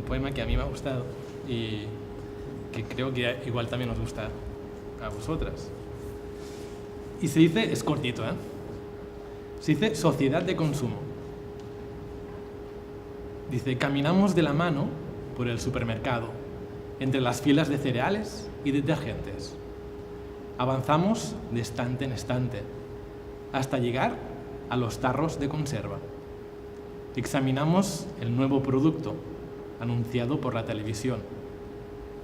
poema que a mí me ha gustado y que creo que igual también os gusta a vosotras. Y se dice, es cortito, se dice sociedad de consumo. Dice, caminamos de la mano por el supermercado, entre las filas de cereales y detergentes. Avanzamos de estante en estante, hasta llegar a los tarros de conserva. Examinamos el nuevo producto anunciado por la televisión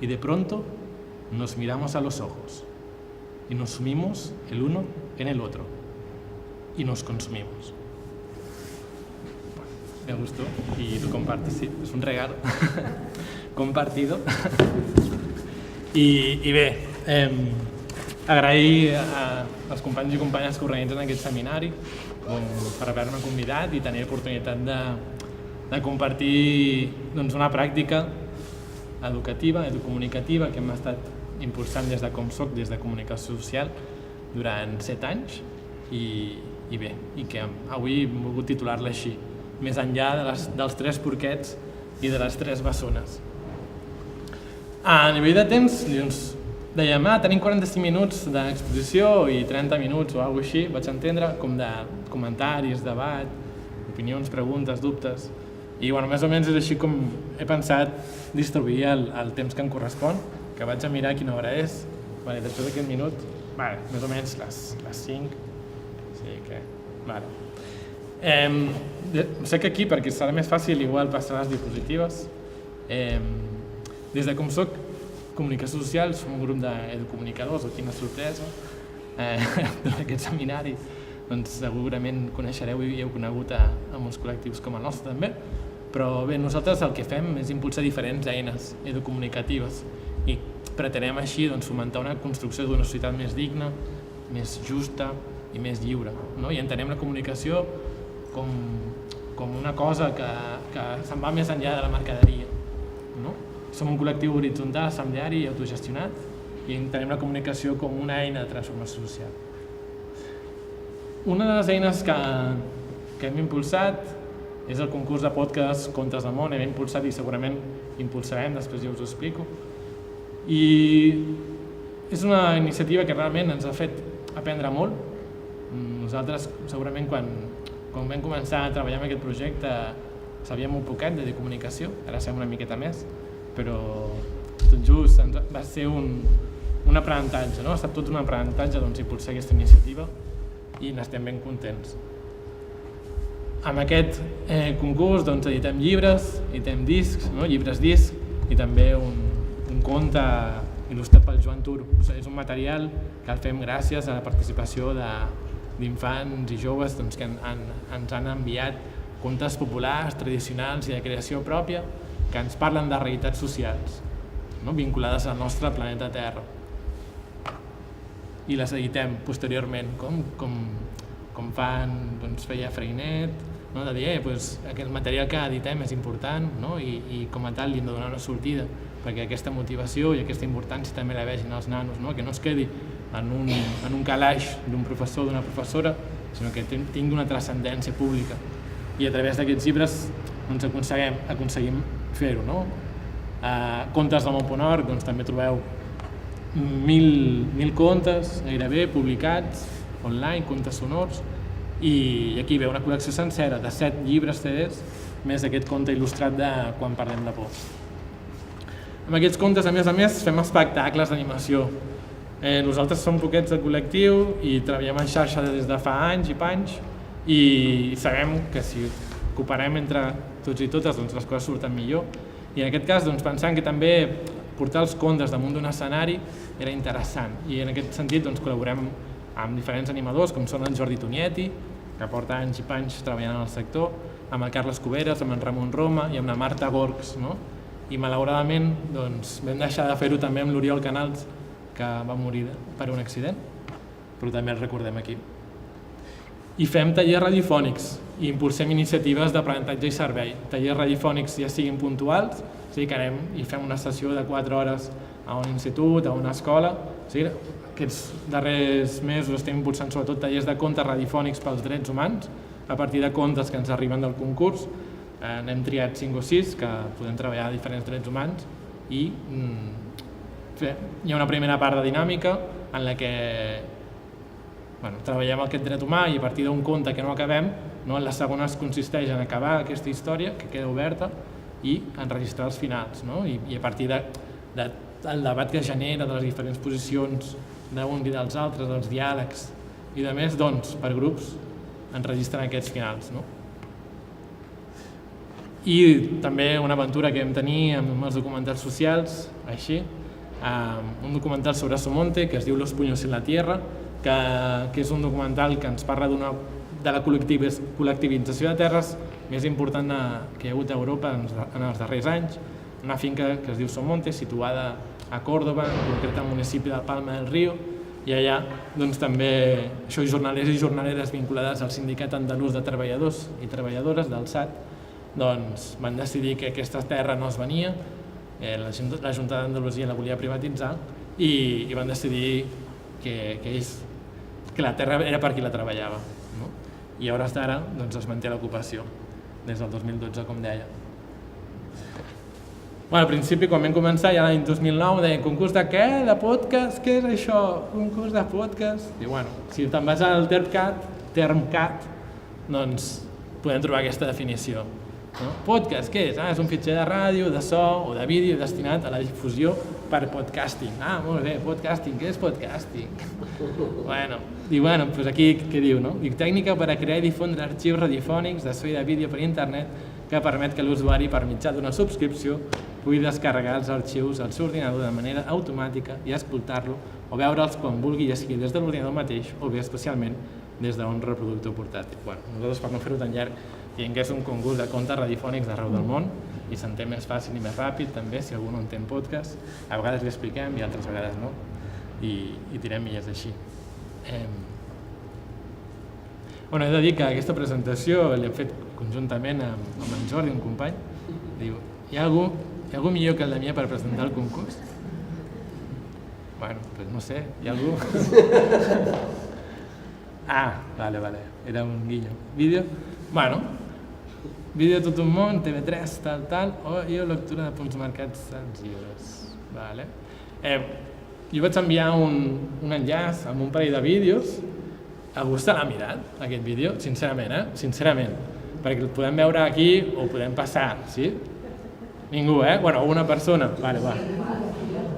y de pronto nos miramos a los ojos y nos sumimos el uno en el otro y nos consumimos. Me gustó y lo comparto, sí, és un regalo compartido. I bé, agrair als companys i companyes que organitzen aquest seminari per haver-me convidat i tenir l'oportunitat de compartir una pràctica educativa, educomunicativa que hem estat impulsant des de ComSoc, des de Comunicació Social, durant 7 anys i bé, i que avui hem volgut titular-la així, més enllà dels 3 porquets i de les 3 bessones. A nivell de temps, dèiem, tenim 45 minuts d'exposició i 30 minuts o alguna cosa així, vaig entendre, com de comentaris, debat, opinions, preguntes, dubtes. I més o menys és així com he pensat distribuir el temps que em correspon, que vaig a mirar quina hora és. Després d'aquest minut, més o menys les 5. Sí que... Sé que aquí, perquè serà més fàcil, igual passar les diapositives. Des de ComSoc, Comunicació Social, som un grup d'educomunicadors, quina sorpresa, d'aquest seminari. Segurament coneixereu i heu conegut a molts col·lectius com el nostre també, però bé, nosaltres el que fem és impulsar diferents eines educomunicatives i pretenem així fomentar una construcció d'una societat més digna, més justa i més lliure. I entenem la comunicació com una cosa que se'n va més enllà de la mercaderia. Som un col·lectiu horitzontal, assembleari i autogestionat i entenem la comunicació com una eina de transformació social. Una de les eines que hem impulsat és el concurs de podcast Contes del món. Hem impulsat i segurament impulsarem, després ja us ho explico. I és una iniciativa que realment ens ha fet aprendre molt. Nosaltres segurament quan vam començar a treballar en aquest projecte sabíem un poquet de comunicació, ara sabem una miqueta més, però tot just va ser un aprenentatge, ha estat tot un aprenentatge impulsar aquesta iniciativa i n'estem ben contents. Amb aquest concurs editem llibres, editem discs, llibres-disc i també un conte il·lustrat pel Joan Turo. És un material que el fem gràcies a la participació d'infants i joves que ens han enviat contes populars, tradicionals i de creació pròpia que ens parlen de realitats socials vinculades al nostre planeta Terra. I les editem posteriorment, com feia Freinet, de dir aquest material que editem és important i com a tal li hem de donar una sortida perquè aquesta motivació i aquesta importància també la vegin els nanos, que no es quedi en un calaix d'un professor o d'una professora, sinó que tingui una transcendència pública. I a través d'aquests llibres aconseguim fer-ho. A Contes del món.org també trobeu 1.000 contes gairebé publicats online, contes sonors, i aquí veu una col·lecció sencera de 7 llibres CDs més aquest conte il·lustrat de Quan parlem de por. Amb aquests contes, a més, fem espectacles d'animació. Nosaltres som poquets de col·lectiu i treballem en xarxa des de fa anys i panys i sabem que si cooperem entre tots i totes les coses surten millor. I en aquest cas pensant que també portar els contes damunt d'un escenari era interessant i en aquest sentit col·laborem amb diferents animadors com són en Jordi Tonieti, que porta anys i panys treballant en el sector, amb el Carles Cuberes, amb en Ramon Roma i amb la Marta Gorgs. I malauradament vam deixar de fer-ho també amb l'Oriol Canals, que va morir per un accident, però també el recordem aquí. I fem tallers radiofònics i impulsem iniciatives d'aprenentatge i servei. Tallers radiofònics ja siguin puntuals, o sigui que anem i fem una sessió de 4 hores a un institut, a una escola. Aquests darrers mesos estem impulsant sobretot tallers de contes radiofònics pels drets humans, a partir de contes que ens arriben del concurs, n'hem triat 5 o 6 que podem treballar diferents drets humans i hi ha una primera part de dinàmica en la que treballem aquest dret humà i a partir d'un conte que no acabem, la segona consisteix en acabar aquesta història que queda oberta i enregistrar els finals, i a partir del debat que genera de les diferents posicions d'un i dels altres, dels diàlegs i de més, doncs, per grups enregistren aquests finals. I també una aventura que vam tenir amb els documentals socials, així, un documental sobre Somonte que es diu Los puños en la tierra, que és un documental que ens parla de la col·lectivització de terres més important que hi ha hagut a Europa en els darrers anys, una finca que es diu Somonte, situada a Còrdoba, en concret al municipi de Palma del Río, i allà també jornalers i jornaleres vinculades al Sindicat Andalús de Treballadors i Treballadores del SAT van decidir que aquesta terra no es venia, la Junta d'Andalusia la volia privatitzar i van decidir que la terra era per qui la treballava. I a hores d'ara es manté l'ocupació, des del 2012, com deia. Al principi, quan vam començar, ja l'any 2009, deien concurs de què? De podcast? Què és això? Concurs de podcast? I si te'n vas al Termcat, doncs podem trobar aquesta definició. Podcast, què és? És un fitxer de ràdio, de so o de vídeo destinat a la difusió per podcasting. Molt bé, podcasting, què és podcasting? Doncs aquí què diu, no? Diu tècnica per a crear i difondre arxius radiofònics de so i de vídeo per internet que permet que l'usuari, per mitjà d'una subscripció, pugui descarregar els arxius al seu ordinador de manera automàtica i escoltar-lo o veure'ls quan vulgui, ja sigui des de l'ordinador mateix o bé especialment des d'un reproductor portàtil. Nosaltres, per no fer-ho tan llarg, diem que és un concurs de contes radiofònics d'arreu del món i s'entén més fàcil i més ràpid, també, si algú no entén podcast. A vegades li expliquem i altres vegades no, i tirem milles així. He de dir que aquesta presentació l'hem fet conjuntament amb en Jordi, un company. Diu, hi ha algú millor que el Damià per presentar el concurs? No sé, hi ha algú? Vale, era un guinyo. Vídeo? Vídeo tot un món, TV3, tal, o lectura de punts marcats als llibres. Jo vaig enviar un enllaç amb un parell de vídeos. Algú se l'ha mirat, aquest vídeo? Sincerament, Sincerament. Perquè el podem veure aquí o podem passar, sí? Ningú, una persona. Vale, va.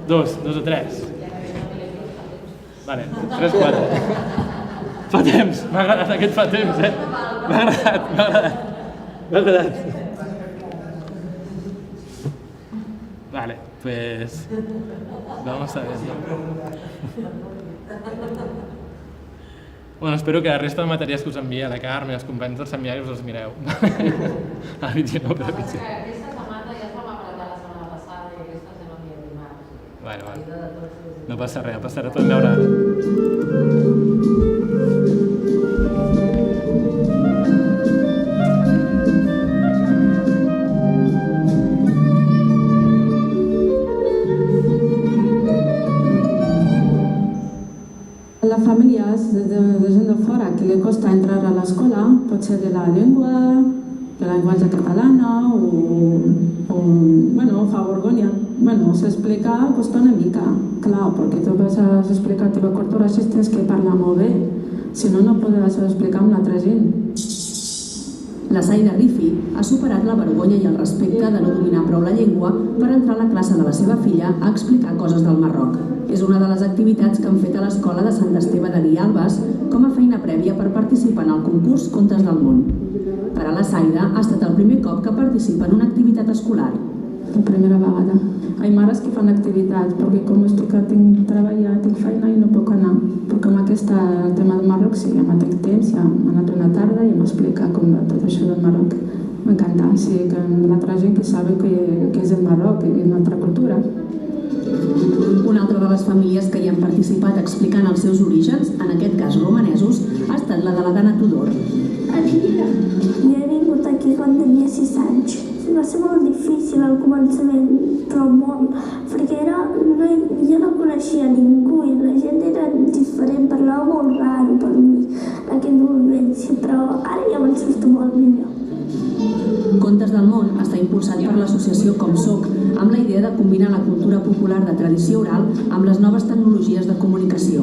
Dos o tres. Vale, 3, 4. Fa temps, m'ha agradat aquest fa temps, M'ha agradat. Vale, pues vamos a ver. Espero que la resta de materials que us envia la Carme i els companys del seminari us els mireu. El vídeo no, però pitjor. Aquesta setmana ja es va apretar la setmana passada i aquesta ja no havia dimarts. Vale. No passa res, podem veure ara. Les famílies de gent de fora que li costa entrar a l'escola, pot ser de la llengua, de la llenguatge catalana o fa vergonya. S'explica costa una mica, clar, perquè tu vas a explicar la teva cultura si tens que parlar molt bé, si no, no podràs explicar amb l'altra gent. La Zaina Rifi ha superat la vergonya i el respecte de no dominar prou la llengua per entrar a la classe de la seva filla a explicar coses del Marroc. És una de les activitats que han fet a l'escola de Sant Esteve de Guialbes com a feina prèvia per participar en el concurs Contes del Món. Per a la Zaina ha estat el primer cop que participa en una activitat escolar. La primera vegada. Hi ha mares que fan activitats, perquè com estic que tinc treballat, tinc feina i no puc anar. Perquè amb el tema del Marroc sí, ja tinc temps, ja hem anat una tarda i m'explica com va tot això del Marroc. M'encanta, sí, que l'altra gent que sabe que és el Marroc i una altra cultura. Una altra de les famílies que hi han participat explicant els seus orígens, en aquest cas romanesos, ha estat la de la Dana Tudor. Jo he vingut aquí quan tenia 6 anys. Va ser molt difícil al començament, però molt, perquè jo no coneixia ningú i la gent era diferent, parlava molt raro per mi en aquest moment. experiència, però ara ja me'n surto molt millor. Contes del món està impulsat per l'associació Com Soc, amb la idea de combinar la cultura popular de tradició oral amb les noves tecnologies de comunicació.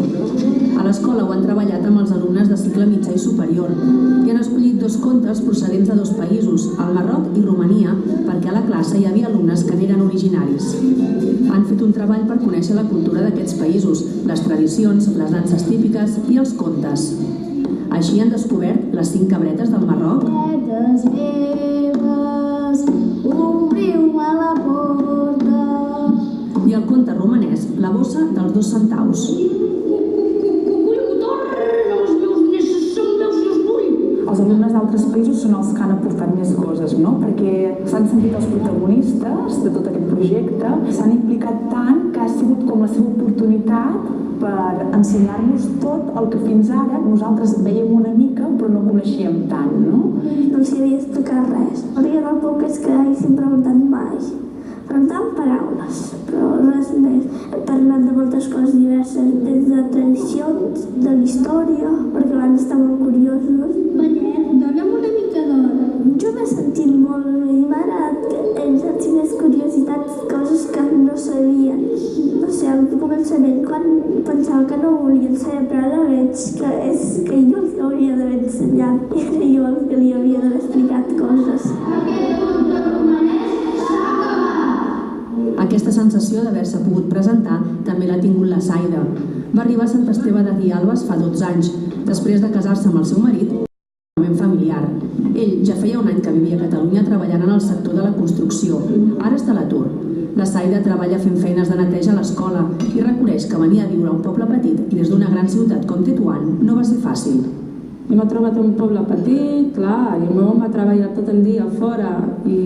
A l'escola ho han treballat amb els alumnes de cicle mitjà i superior i han escollit 2 contes procedents de 2 països, el Marroc i Romania, perquè a la classe hi havia alumnes que n'eren originaris. Han fet un treball per conèixer la cultura d'aquests països, les tradicions, les danses típiques i els contes. Així han descobert les 5 cabretes del Marroc, Cabretes meves, obriu-me la porta. I el conte romanès La bossa dels 2 centaus. Els alumnes d'altres països són els que han aportat més coses, no? Perquè s'han sentit els protagonistes de tot aquest projecte, s'han implicat tant que ha sigut com la seva oportunitat per ensenyar-nos tot el que fins ara nosaltres veiem una mica però no coneixíem tant, no? No els havia explicat res, perquè tampoc és que haguéssim preguntat mai. Preguntant paraules, però res més. Hem parlat de moltes coses diverses, des de tradicions, de la història, perquè van estar molt curiosos. Benet, dona'm una mica d'hora. Jo m'he sentit molt bé i m'ha agradat que ells han tingut més curiositats, coses que no sabien. No sé, al començament, quan pensava que no volien saber, però ara veig que jo els hauria d'haver ensenyat i era jo el que li havia d'haver explicat coses. Aquesta sensació d'haver-se pogut presentar també l'ha tingut la Saida. Va arribar a Sant Esteve de Guialbes fa 12 anys, després de casar-se amb el seu marit, familiar. Ell ja feia un any que vivia a Catalunya treballant en el sector de la construcció. Ara està a l'atur. La Saida treballa fent feines de neteja a l'escola i reconeix que venir a viure a un poble petit des d'una gran ciutat com Tetuan no va ser fàcil. I m'ha trobat un poble petit, clar, i el meu home ha treballat tot el dia fora i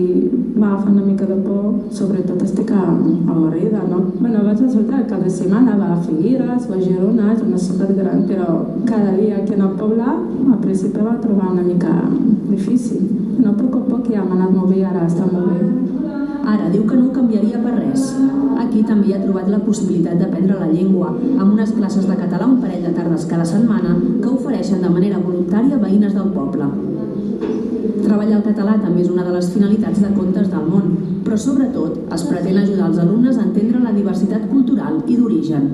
m'ha agafat una mica de por, sobretot estic avorrida, no? Bueno, vaig a sortir cada setmana, va a Figueres, va a Girona, és una ciutat gran, però cada dia aquí en el poble al principi va trobar una mica difícil. No, a poc ja m'ha anat molt bé, ara està molt bé. Ara diu que no ho canviaria per res. Aquí també ha trobat la possibilitat d'aprendre la llengua, amb unes classes de català un parell de tardes cada setmana que ofereixen de manera voluntària veïnes del poble. Treballar el català també és una de les finalitats de Contes del Món, però sobretot es pretén ajudar els alumnes a entendre la diversitat cultural i d'origen.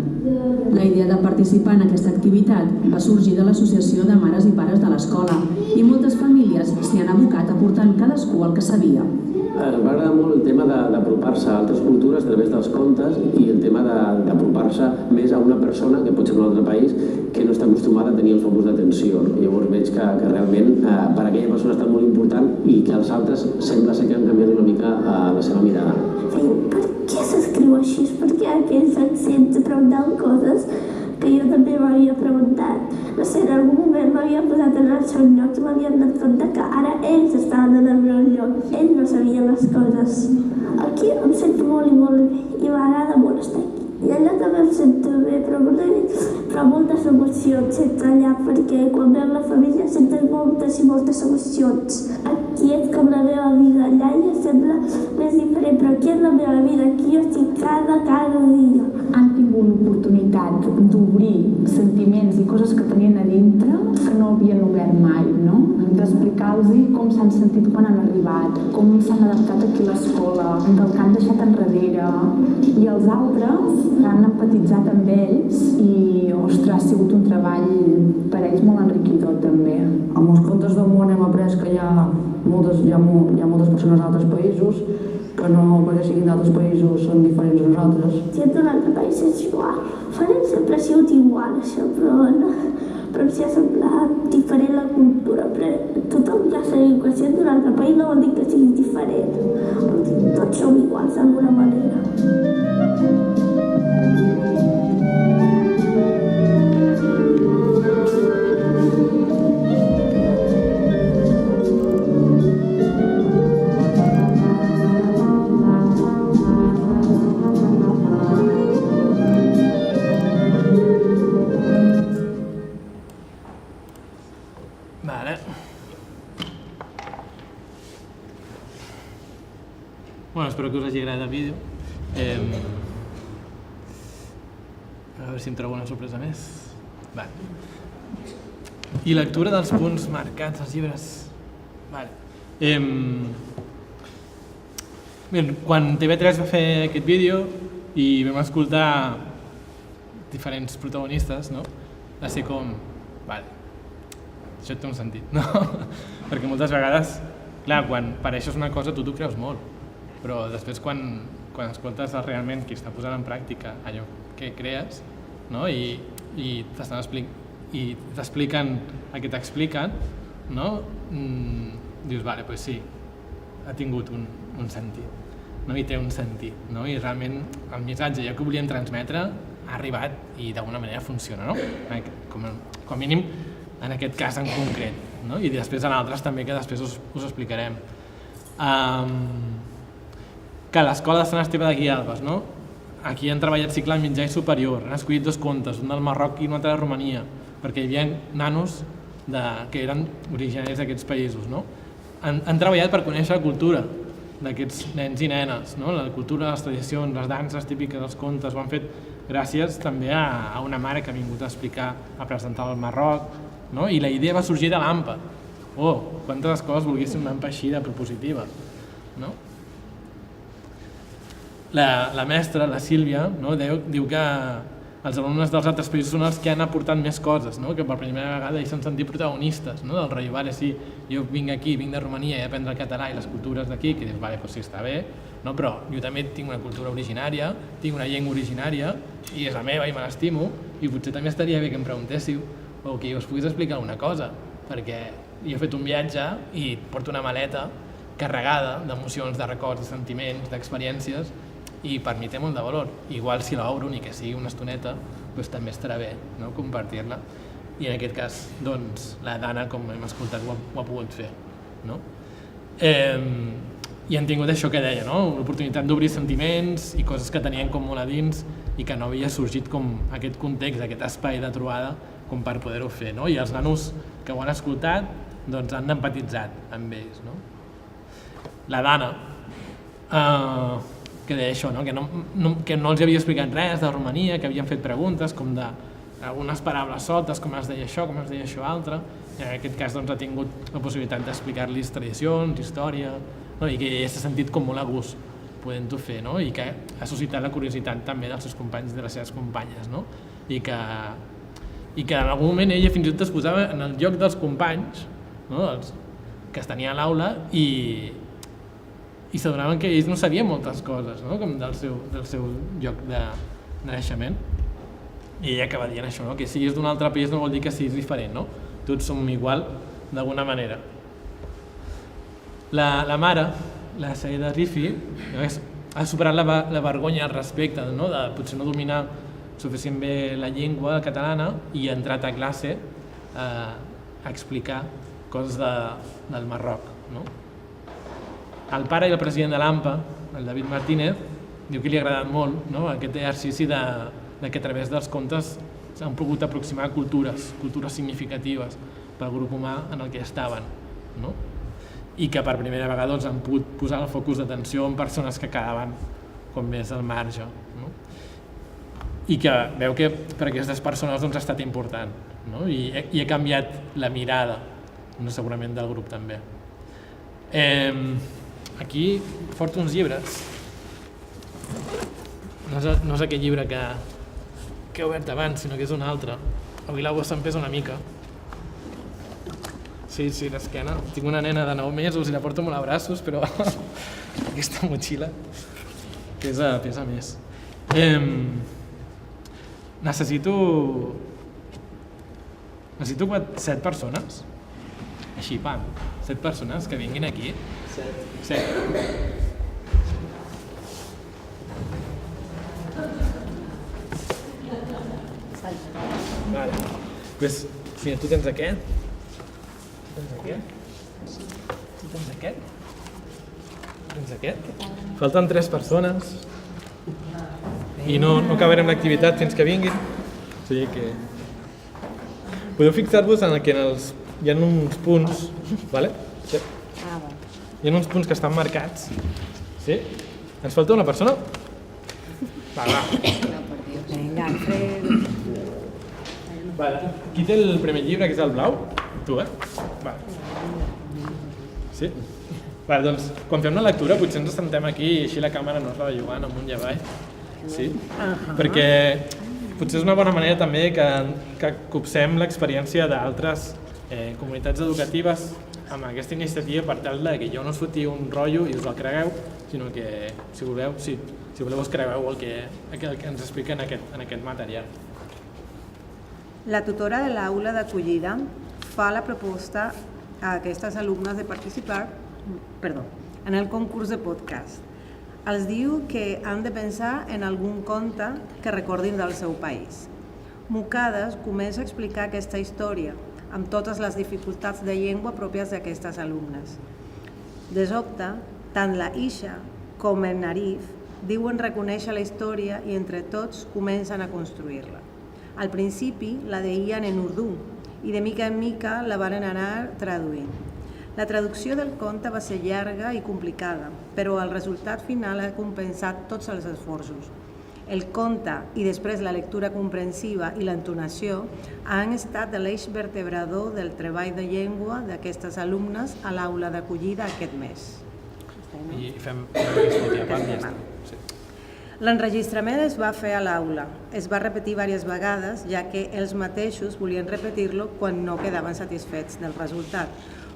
La idea de participar en aquesta activitat va sorgir de l'associació de mares i pares de l'escola i moltes famílies s'hi han abocat aportant cadascú el que sabia. Em va agradar molt el tema d'apropar-se a altres cultures a través dels contes i el tema d'apropar-se més a una persona que pot ser d'un altre país que no està acostumada a tenir el focus d'atenció. Llavors veig que realment per a aquella persona ha estat molt important i que els altres sembla ser que han canviat una mica la seva mirada. Per què s'escriu així? Per què aquells accents preguntant coses que jo també m'havia preguntat? No sé, en algun moment m'havia posat en el seu lloc i m'havia donat compte que ara ells estaven en el meu lloc. Ells no sabien les coses. Aquí em sento molt i molt bé i m'agrada molt estar aquí. I allà també em sento bé, però moltes emocions sento allà, perquè quan veu la família sento moltes i moltes emocions. Aquí és com la meva vida, allà ja sembla més diferent, però aquí és la meva vida, aquí jo estic cada dia. Han tingut l'oportunitat d'obrir sentiments i coses que tenien a dintre que no havien obert mai, no? D'explicar-los com s'han sentit quan han arribat, com s'han adaptat aquí a l'escola, del que han deixat enrere. I els altres han empatitzat amb ells i, ostres, ha sigut un treball per ells molt enriquidor també. Amb els Contes del Món hem après que hi ha moltes persones d'altres països que no perquè siguin d'altres països són diferents a nosaltres. Si ets d'un altre país és igual. Farem sempre ha sigut igual, això, però si ha semblat diferent la cultura. Però tothom ja sabeu que si ets d'un altre país no vol dir que siguis diferent. Tots som iguals d'alguna manera. Vale. Bueno, espero que us hagi agradat el vídeo. A veure si em trobo una sorpresa més. Vale. I lectura dels punts marcats als llibres. Vale. Quan TV3 va fer aquest vídeo i vam escoltar diferents protagonistes, no? Va ser com, vale, això té un sentit, no? Perquè moltes vegades, clar, quan pareixes una cosa tu t'ho creus molt, però després quan escoltes realment qui està posant en pràctica allò que crees, no? I t'expliquen el que t'expliquen, no? Dius, vale, doncs sí, ha tingut un sentit, no? I té un sentit, no? I realment el missatge que volíem transmetre ha arribat i d'alguna manera funciona, no? Com a mínim en aquest cas en concret, no? I després en altres també que després us explicarem. Que l'escola de Sant Esteve de Guialbes, no? Aquí han treballat cicle mitjà i superior, han escollit 2 contes, un del Marroc i un altre de Romania, perquè hi havia nanos que eren originaris d'aquests països, no? Han treballat per conèixer la cultura d'aquests nens i nenes, no? La cultura, les tradicions, les danses típiques dels contes, ho han fet gràcies també a una mare que ha vingut a explicar, a presentar el Marroc, no? I la idea va sorgir de l'AMPA. Quantes escoles volguessin una AMPA així de propositiva, no? La mestra, la Sílvia, no? diu que els alumnes dels altres països són els que han aportat més coses, no? Que per primera vegada hi s'han sentit protagonistes, no? Del rotllo, vale, sí, jo vinc aquí, vinc de Romania i aprendre el català i les cultures d'aquí, que dius, vale, doncs sí, està bé, no? Però jo també tinc una cultura originària, tinc una llengua originària i és la meva i me l'estimo, i potser també estaria bé que em preguntéssiu o que us pogués explicar alguna cosa, perquè jo he fet un viatge i porto una maleta carregada d'emocions, de records, de sentiments, d'experiències, i per mi té molt de valor. Igual si l'obro, ni que sigui una estoneta, doncs també estarà bé, no? Compartir-la. I en aquest cas, doncs, la Dana, com hem escoltat, ho ha pogut fer, no? I han tingut això que deia, no? L'oportunitat d'obrir sentiments i coses que tenien com molt a dins i que no havia sorgit com aquest context, aquest espai de trobada com per poder-ho fer, no? I els nanos que ho han escoltat doncs han empatitzat amb ells, no? La Dana, que deia això, no? Que no els havia explicat res de Romania, que havien fet preguntes com d'algunes paraules soltes, com es deia això, com es deia això altre, i en aquest cas doncs, ha tingut la possibilitat d'explicar-los tradicions, història, no? I que s'ha sentit com molt a gust podent-ho fer, no? I que ha suscitat la curiositat també dels seus companys i de les seves companyes, no? I que en algun moment ella fins i tot es posava en el lloc dels companys, no? Que es tenia a l'aula i s'adonaven que ells no sabien moltes coses, no? Com del seu lloc de naixement. I ella acaba dient això, no? Que si és d'un altre país no vol dir que siguis diferent, no? Tots som igual d'alguna manera. La mare, la Saïda Rifi, ha superat la vergonya al respecte, no? De potser no dominar suficient bé la llengua catalana i ha entrat a classe a explicar coses del Marroc, no? El pare i el president de l'AMPA, el David Martínez, diu que li ha agradat molt, no? Aquest exercici que a través dels contes s'han pogut aproximar cultures significatives pel grup humà en el que estaven, no? I que per primera vegada han pogut posar el focus d'atenció en persones que quedaven com més al marge, no? I que veu que per aquestes persones ha estat important, no? I ha canviat la mirada, segurament del grup també. Aquí porto uns llibres. No és aquest llibre que he obert abans, sinó que és un altre. Avui la bossa em pesa una mica. Sí, l'esquena. Tinc una nena de 9 mesos i la porto molt a braços, però aquesta motxilla pesa més. Necessito 7 persones. Així, pam. 7 persones que vinguin aquí. 7. Vale. Pues, mira, tu tens aquest. Tu tens aquest. Falten 3 persones. I no acabarem l'activitat fins que vinguin. O sigui que... Podeu fixar-vos en que hi ha uns punts, vale? Sí. Hi ha uns punts que estan marcats. Sí? Ens falta una persona? Va. Venga, Alfred. Qui té el primer llibre, que és el blau? Tu, Sí? Doncs, quan fem la lectura, potser ens assentem aquí i així la càmera no es va jugant amunt i avall. Sí? Perquè potser és una bona manera també que copsem l'experiència d'altres comunitats educatives amb aquesta iniciativa per tal que jo no us foti un rotllo i us el cregueu, sinó que, si voleu, us cregueu el que ens explica en aquest material. La tutora de l'aula d'acollida fa la proposta a aquestes alumnes de participar en el concurs de podcast. Els diu que han de pensar en algun conte que recordin del seu país. Mocades comença a explicar aquesta història amb totes les dificultats de llengua pròpies d'aquestes alumnes. De sobte, tant la Isha com el Narif diuen reconèixer la història i entre tots comencen a construir-la. Al principi la deien en urdú i de mica en mica la van anar traduint. La traducció del conte va ser llarga i complicada, però el resultat final ha compensat tots els esforços. El conte i després la lectura comprensiva i l'entonació han estat l'eix vertebrador del treball de llengua d'aquestes alumnes a l'aula d'acollida aquest mes. I fem l'última part i ja està. L'enregistrament es va fer a l'aula. Es va repetir diverses vegades, ja que els mateixos volien repetir-lo quan no quedaven satisfets del resultat.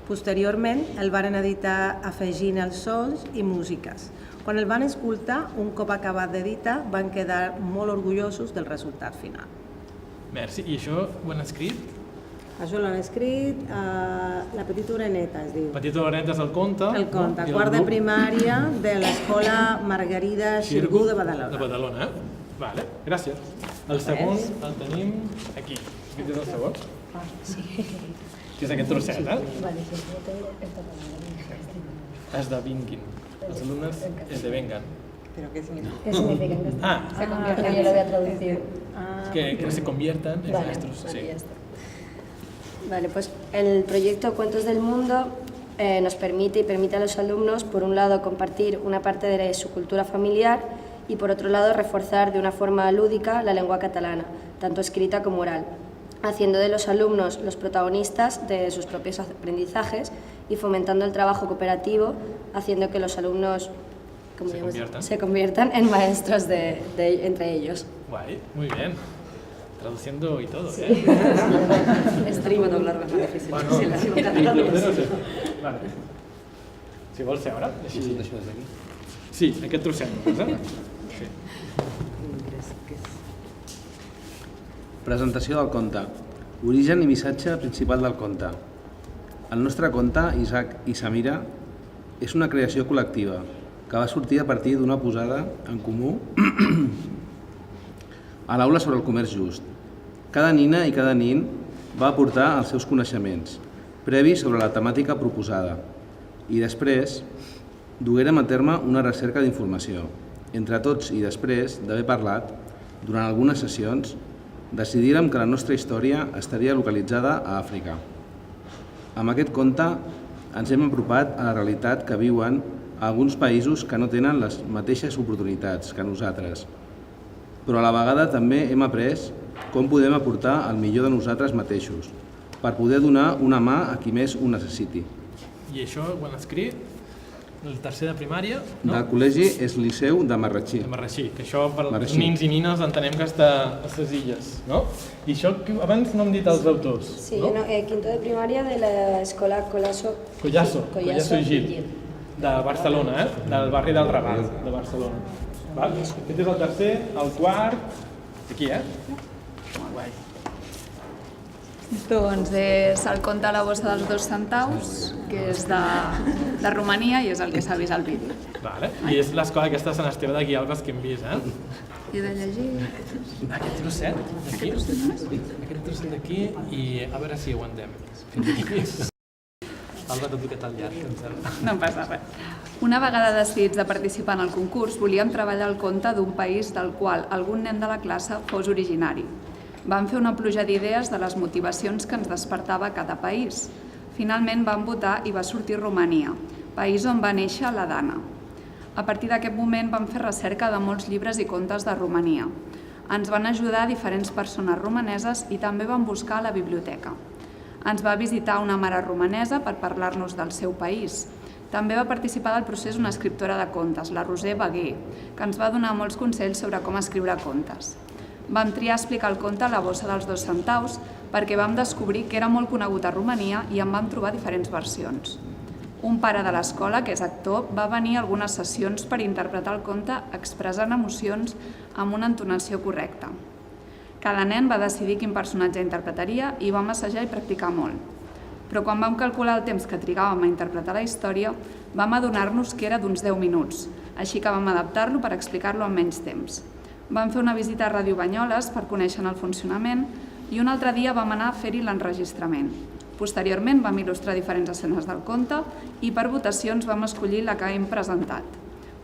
Posteriorment, el van editar afegint els sons i músiques. Quan el van escoltar, un cop acabat d'editar, van quedar molt orgullosos del resultat final. Merci. I això ho han escrit? Això l'han escrit La petita oreneta, es diu. Petita oreneta és el conte. El conte, quart de primària de l'escola Margarida Xirgu de Badalona. De Badalona, Vale, gràcies. El segon el tenim aquí. Aquest és el segon? Sí. Que és aquest trosset, Esdevinguin. Els alumnes esdevengan. ¿Pero qué significa? ¿Qué significa? Se convierten, yo lo voy a traducir. Que se conviertan en maestros. Vale, Sí. ya está. Vale, pues el proyecto Cuentos del Mundo nos permite a los alumnos, por un lado, compartir una parte de su cultura familiar y, por otro lado, reforzar de una forma lúdica la lengua catalana, tanto escrita como oral, haciendo de los alumnos los protagonistas de sus propios aprendizajes y fomentando el trabajo cooperativo, haciendo que los alumnos se conviertan en maestros entre ellos. Guay, muy bien. Traduciendo y todo, Estrimo doblar más difícil. Bueno, Sí, la sigo Vale. Si vols seure, així... Sí, aquest trosset, Sí. Presentació del conte. Origen i missatge principal del conte. El nostre conte, Isaac i Samira, és una creació col·lectiva que va sortir a partir d'una posada en comú a l'aula sobre el comerç just. Cada nina i cada nin va aportar els seus coneixements, previs sobre la temàtica proposada, i després duguérem a terme una recerca d'informació. Entre tots i després d'haver parlat, durant algunes sessions, decidírem que la nostra història estaria localitzada a Àfrica. Amb aquest conte ens hem apropat a la realitat que viuen a alguns països que no tenen les mateixes oportunitats que nosaltres, però a la vegada també hem après com podem aportar el millor de nosaltres mateixos per poder donar una mà a qui més ho necessiti. I això ho han escrit el tercer de primària, no? Del col·legi és Liceu de Marratxí. De Marratxí, que això per els nins i nines entenem que està a les illes, no? I això abans no hem dit els autors, Sí, no? quinto de primària de l'escola Collasso i Gil, de Barcelona, del barri del Raval, de Barcelona. Aquest és el tercer, el quart... Aquí, Guai. Doncs és el conte La bossa dels 2 centaus, que és de Romania i és el que s'ha vist al vídeo. I és l'escola aquesta de Sant Esteve de Guialbes que hem vist, I de llegir... Aquest trosset d'aquí, aquest trosset d'aquí, i a veure si aguantem. Alba, t'ha tocat el llarg, em sembla. No em passa res. Una vegada decidits de participar en el concurs, volíem treballar el conte d'un país del qual algun nen de la classe fos originari. Vam fer una pluja d'idees de les motivacions que ens despertava cada país. Finalment vam votar i va sortir Romania, país on va néixer la Dana. A partir d'aquest moment vam fer recerca de molts llibres i contes de Romania. Ens van ajudar diferents persones romaneses i també van buscar a la biblioteca. Ens va visitar una mare romanesa per parlar-nos del seu país. També va participar del procés una escriptora de contes, la Roser Beguer, que ens va donar molts consells sobre com escriure contes. Vam triar explicar el conte La bossa dels 2 centaus perquè vam descobrir que era molt conegut a Romania i en vam trobar diferents versions. Un pare de l'escola, que és actor, va venir a algunes sessions per interpretar el conte expressant emocions amb una entonació correcta. Cada nen va decidir quin personatge interpretaria i vam assajar i practicar molt. Però quan vam calcular el temps que trigàvem a interpretar la història, vam adonar-nos que era d'uns 10 minuts, així que vam adaptar-lo per explicar-lo en menys temps. Vam fer una visita a Ràdio Banyoles per conèixer-ne el funcionament i un altre dia vam anar a fer-hi l'enregistrament. Posteriorment vam il·lustrar diferents escenes del conte i per votacions vam escollir la que hem presentat.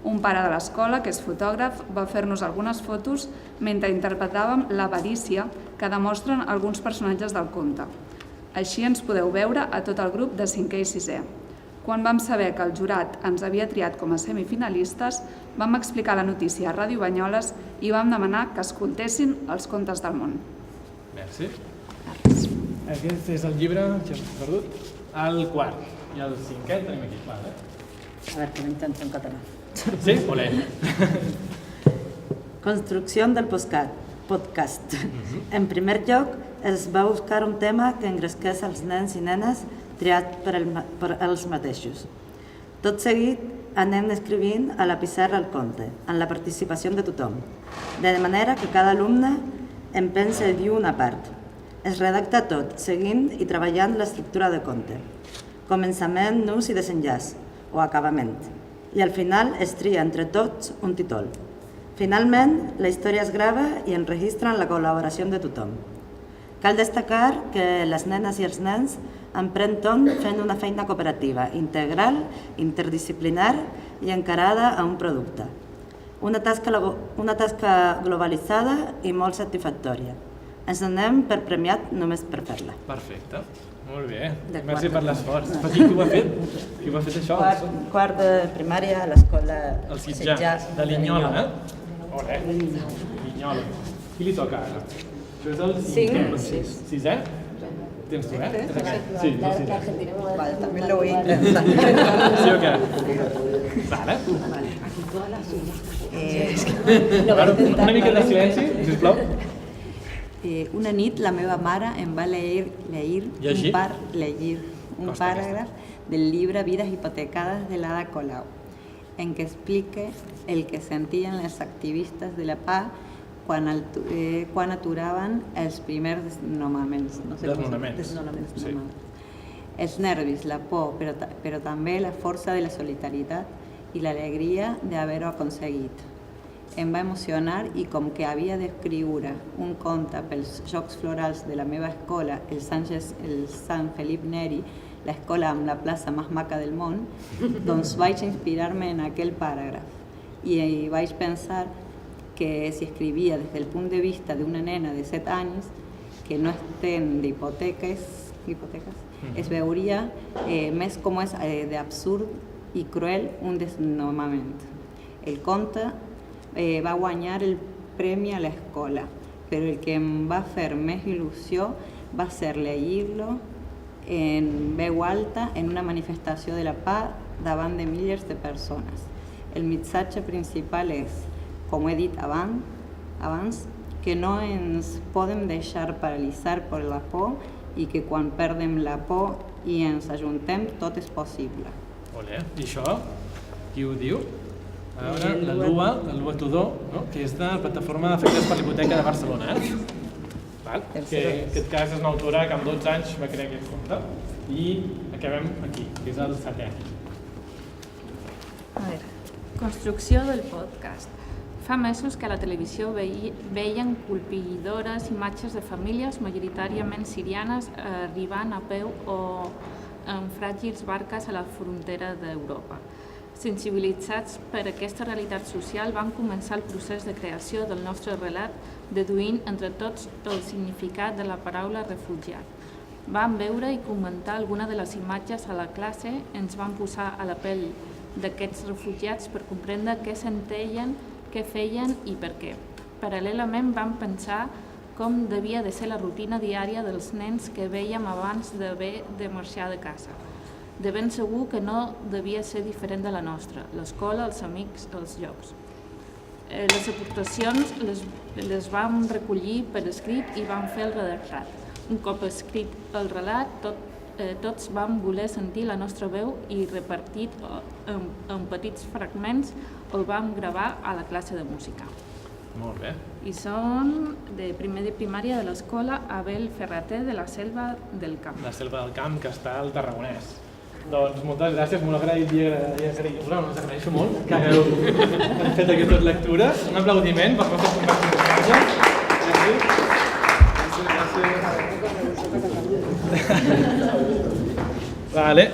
Un pare de l'escola, que és fotògraf, va fer-nos algunes fotos mentre interpretàvem l'avarícia que demostren alguns personatges del conte. Així ens podeu veure a tot el grup de 5è i 6è. Quan vam saber que el jurat ens havia triat com a semifinalistes, vam explicar la notícia a Ràdio Banyoles i vam demanar que escoltessin els contes del món. Merci. Aquest és el llibre que hem perdut. El 4 i el 5è el tenim aquí. Vale. A ver, que lo intento en catalán. Sí? Olé. Construcción del podcast. En primer lloc, es va buscar un tema que engresqués els nens i nenes triat per els mateixos. Tot seguit anem escrivint a la pissarra el conte, amb la participació de tothom, de manera que cada alumne en pensa i diu una part. Es redacta tot, seguint i treballant l'estructura de conte. Començament, nus i desenllaç, o acabament. I al final es tria entre tots un títol. Finalment, la història es grava i enregistra amb la col·laboració de tothom. Cal destacar que les nenes i els nens emprèn tot fent una feina cooperativa, integral, interdisciplinar i encarada a un producte. Una tasca globalitzada i molt satisfactòria. Ens donem per premiat només per fer-la. Perfecte. Molt bé. Merci per l'esforç. Qui ho ha fet? Qui ho ha fet això? Quart de primària a l'escola El Sitjà, de Linyola, eh? Olé. Linyola. Qui li toca ara? Això és el 5è? 6è? Tens tu, eh? Sí, el 6è. Vale, també lo voy a intentar. Sí o què? Vale. Una mica de silenci, sisplau. Una nit la meva mare em va llegir un paràgraf del llibre Vidas hipotecades de l'Ada Colau, en què explica el que sentien les activistes de la pah quan aturaven els primers desnonaments. Desnonaments. Els nervis, la por, però també la força de la solidaritat i l'alegria d'haver-ho aconseguit. Em va emocionar i com que havia d'escriure un conte pels Jocs Florals de la meva escola, el Sant Felip Neri, l'escola amb la plaça més maca del món, doncs vaig inspirar-me en aquell paràgraf i vaig pensar que si escrivia des del punt de vista d'una nena de 7 anys que no estem d'hipoteques, es veuria més com és d'absurd i cruel un desnonament. El conte va guanyar el premi a l'escola, però el que em va fer més il·lusió va ser llegir-lo en veu alta en una manifestació de la pah davant de milers de persones. El missatge principal és, com he dit abans, que no ens podem deixar paralitzar per la por i que quan perdem la por i ens ajuntem, tot és possible. Olé, i això? Qui ho diu? A veure, la Lua Tudó, que és de la plataforma d'efectes per l'hipoteca de Barcelona, que en aquest cas és una autora que amb 12 anys va crear aquest conte. I acabem aquí, que és el 7è. A veure, construcció del podcast. Fa mesos que a la televisió veien colpidores imatges de famílies majoritàriament sirianes arribant a peu o en fràgils barques a la frontera d'Europa. Sensibilitzats per aquesta realitat social, vam començar el procés de creació del nostre relat, deduint entre tots el significat de la paraula refugiat. Vam veure i comentar alguna de les imatges a la classe, ens vam posar a la pell d'aquests refugiats per comprendre què sentien, què feien i per què. paral·lelament vam pensar com devia de ser la rutina diària dels nens que vèiem abans d'haver de marxar de casa. De ben segur que no devia ser diferent de la nostra, l'escola, els amics, els jocs. Les aportacions les vam recollir per escrit i vam fer el redactat. Un cop escrit el relat, tots vam voler sentir la nostra veu i repartit en petits fragments el vam gravar a la classe de música. Molt bé. I són de primer de primària de l'escola Abel Ferrater de la Selva del Camp. La Selva del Camp, que està al Tarragonès. Doncs moltes gràcies, molt agraït i us agraeixo molt que hagueu fet aquestes lectures. Un aplaudiment per vostres companys. Gràcies. Vale.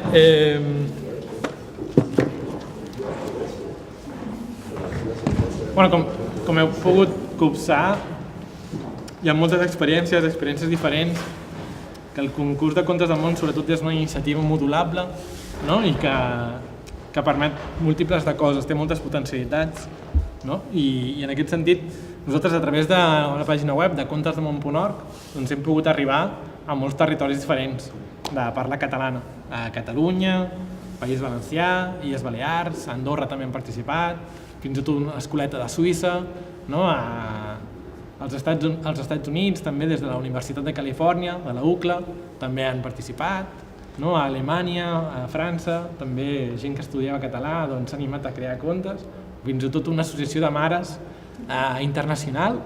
Bueno, com heu pogut copsar, hi ha moltes experiències diferents, que el concurs de contes del món sobretot és una iniciativa modulable, no? I que permet múltiples de coses, té moltes potencialitats, no? I en aquest sentit nosaltres a través de la pàgina web de contesdelmón.org doncs hem pogut arribar a molts territoris diferents de parla catalana, a Catalunya, País Valencià, Illes Balears, Andorra també han participat, fins i tot una escoleta de Suïssa, no? Als Estats Units, també des de la Universitat de Califòrnia, de la UCLA, també han participat, no? A Alemanya, a França, també gent que estudiava català s'ha animat a crear contes, fins i tot una associació de mares internacional,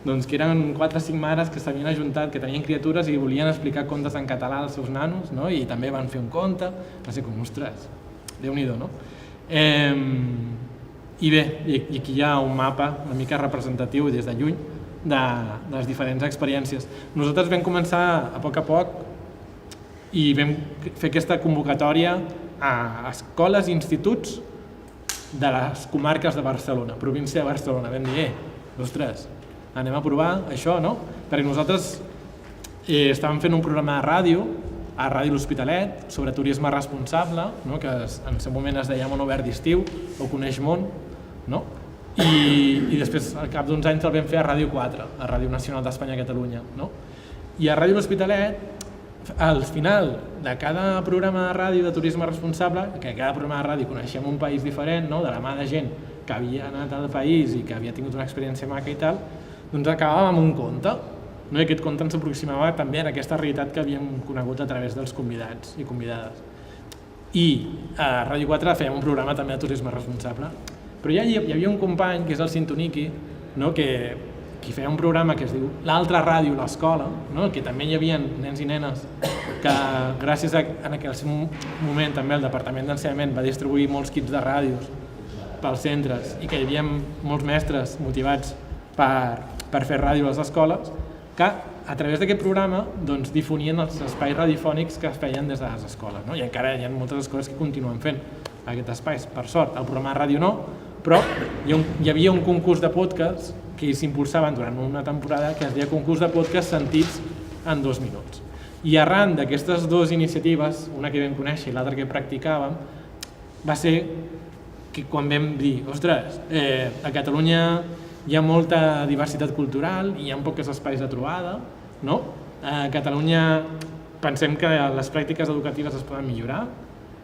que eren 4 o 5 mares que s'havien ajuntat, que tenien criatures i volien explicar contes en català als seus nanos, no? I també van fer un conte, va ser com, ostres, Déu-n'hi-do, no? I bé, i aquí hi ha un mapa una mica representatiu des de lluny de les diferents experiències. Nosaltres vam començar a poc i vam fer aquesta convocatòria a escoles i instituts de les comarques de Barcelona, província de Barcelona. Vam dir, ostres, anem a provar això, no? Perquè nosaltres estàvem fent un programa de ràdio, a Ràdio L'Hospitalet, sobre turisme responsable, que en el moment es deia Món Obert d'Estiu, o Coneix Món, i després al cap d'uns anys el vam fer a Ràdio 4, a Ràdio Nacional d'Espanya a Catalunya. I a Ràdio L'Hospitalet, al final de cada programa de ràdio de turisme responsable, que cada programa de ràdio coneixem un país diferent, de la mà de gent que havia anat al país i que havia tingut una experiència maca i tal, doncs acabàvem amb un conte, i aquest conte ens aproximava també a aquesta realitat que havíem conegut a través dels convidats i convidades. I a Ràdio 4 fèiem un programa també de turisme responsable, però ja hi havia un company, que és el Cintoniki, que feia un programa que es diu L'altra ràdio a l'escola, que també hi havia nens i nenes que gràcies a en aquell moment també el Departament d'Ensenyament va distribuir molts kits de ràdios pels centres i que hi havia molts mestres motivats per fer ràdio a les escoles, que a través d'aquest programa difonien els espais radiofònics que es feien des de les escoles. I encara hi ha moltes escoles que continuen fent aquests espais. Per sort, el programa de ràdio no, però hi havia un concurs de podcast que s'impulsaven durant una temporada que es deia concurs de podcast sentits en 2 minuts. I arran d'aquestes 2 iniciatives, una que vam conèixer i l'altra que practicàvem, va ser que quan vam dir, ostres, a Catalunya hi ha molta diversitat cultural i hi ha pocs espais de trobada, no? A Catalunya pensem que les pràctiques educatives es poden millorar,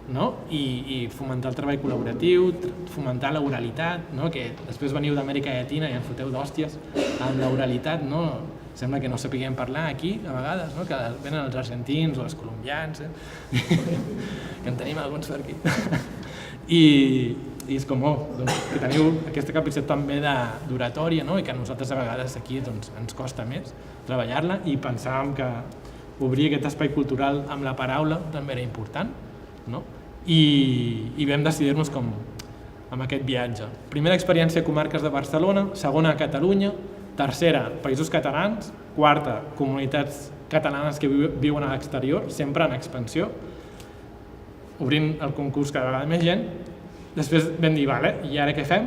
no? I fomentar el treball col·laboratiu, fomentar l'oralitat, no? Que després veniu d'Amèrica Llatina i ens foteu d'hòsties amb l'oralitat, no? Sembla que no sapiguem parlar aquí, a vegades, no? Que venen els argentins o els colombians, que en tenim alguns per aquí. I és com, que teniu aquesta capacitat també d'oratòria, no? I que a nosaltres a vegades aquí ens costa més treballar-la i pensàvem que obrir aquest espai cultural amb la paraula també era important, no? I vam decidir-nos com amb aquest viatge. Primera experiència a comarques de Barcelona, segona a Catalunya, tercera Països Catalans, quarta comunitats catalanes que viuen a l'exterior, sempre en expansió, obrint el concurs cada vegada més gent. Després vam dir, vale, i ara què fem?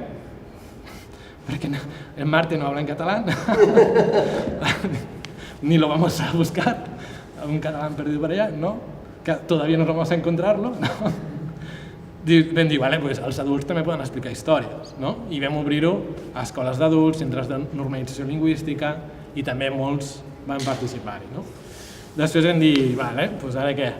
Perquè en Marte no habla en catalán, ni lo vamos a buscar, un catalán perdido por allá, ¿no? Que todavía no vamos a encontrarlo, ¿no? vam dir, vale, doncs els adults també poden explicar històries, no? I vam obrir-ho a escoles d'adults, centres de normalització lingüística, i també molts van participar-hi, no? Després vam dir, vale, doncs ara què?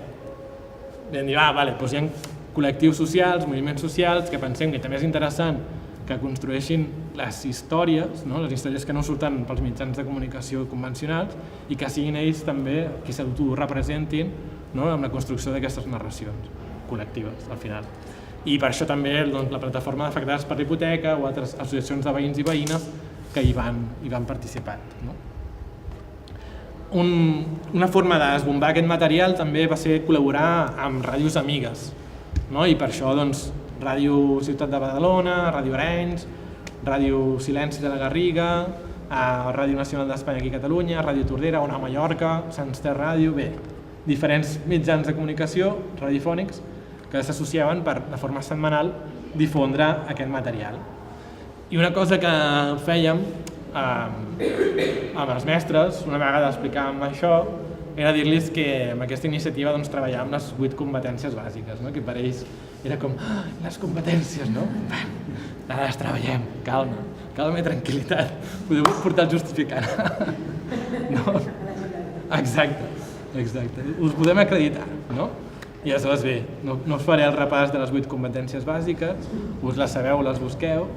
Vam dir, vale, doncs hi ha col·lectius socials, moviments socials, que pensem que també és interessant que construeixin les històries, no? Les històries que no surten pels mitjans de comunicació convencionals i que siguin ells també qui s'autorepresentin, no? Amb la construcció d'aquestes narracions col·lectives, al final. I per això també la plataforma d'afectades per l'hipoteca o altres associacions de veïns i veïnes que hi van participar. No? Una forma de desbombar aquest material també va ser col·laborar amb ràdios amigues, no? I per això Ràdio Ciutat de Badalona, Ràdio Arenys, Ràdio Silenci de la Garriga, Ràdio Nacional d'Espanya aquí a Catalunya, Ràdio Tordera, Ona Mallorca, Sants Ter Ràdio, bé, diferents mitjans de comunicació radiofònics que s'associaven per, de forma setmanal, difondre aquest material. I una cosa que fèiem amb els mestres, una vegada explicàvem això, era dir-los que amb aquesta iniciativa treballàvem les 8 competències bàsiques, no? Que per ells era com, les competències, no? Ara les treballem, calma i tranquil·litat, podeu portar el justificant. No? Exacte, us podem acreditar, no? I aleshores bé, no us faré el repàs de les 8 competències bàsiques, us les sabeu, les busqueu,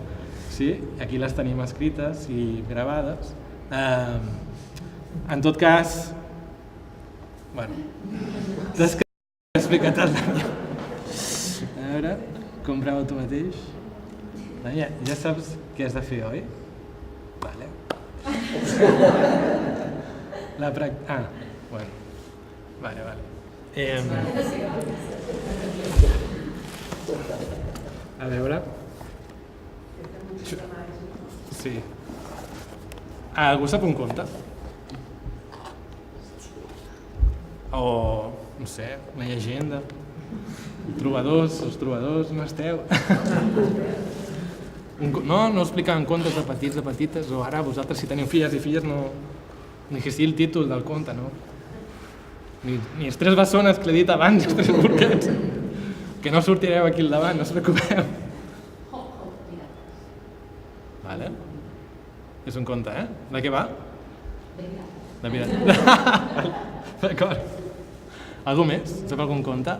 sí? Aquí les tenim escrites i gravades. En tot cas, bueno, t'he explicat el Damià. A veure, compreu tu mateix. Damià, ja saps què has de fer, oi? Vale. Bueno. Vale. A veure... Sí. Algú sap un conte? O, no sé, una llegenda? Els trobadors, no esteu? No explicaven contes de petits, de petites, o ara vosaltres si teniu filles i filles no... Ni que sigui el títol del conte, no? Ni els 3 bessones que l'he dit abans, els 3 porquets, que no sortireu aquí al davant, no us preocupeu. Vale. És un conte, De què va? De pirata. D'acord. Algú més? Sap algun conte?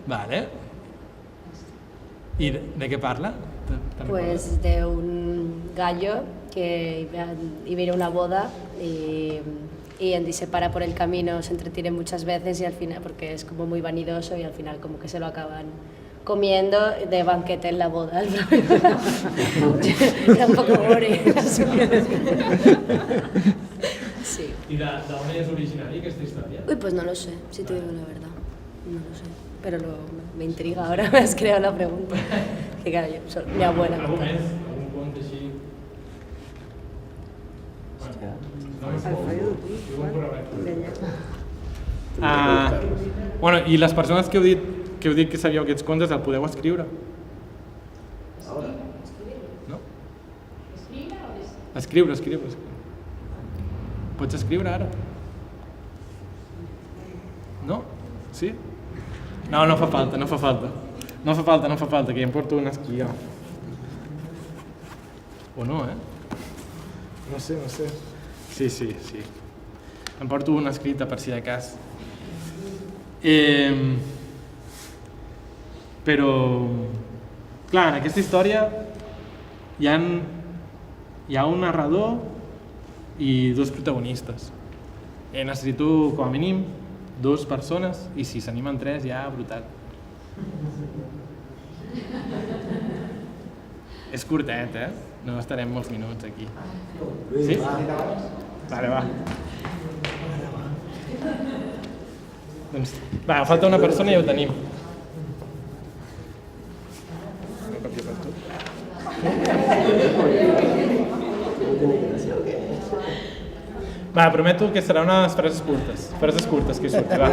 Vale. I de què parla? Pues de un gallo que iba a ir a una boda y se para por el camino, se entretiene muchas veces y al final, porque es como muy vanidoso y al final como que se lo acaban comiendo de banquete en la boda. Era un poco gore. Sí. ¿Y de dónde es originaria esta historia? Uy, pues no lo sé, si te digo la verdad. No lo sé. Pero me intriga ahora, me has creado la pregunta. Que claro, mi abuela. ¿Algú més? Algun conte així? Bueno, i les persones que heu dit que sabíeu aquests contes, el podeu escriure? No? Escriure. Pots escriure ara? No? Sí? No fa falta. No fa falta, que ja em porto un esquí. O no, No sé. Sí. Em porto una escrita per si de cas. Però, clar, en aquesta història hi ha un narrador i 2 protagonistes. Necessito, com a mínim, 2 persones i si s'animen 3 ja brutal. És curtet, No estarem molts minuts aquí. Sí? Vale, va. Doncs, va, falta una persona i ja ho tenim. Va, prometo que serà unes frases curtes que surti, va.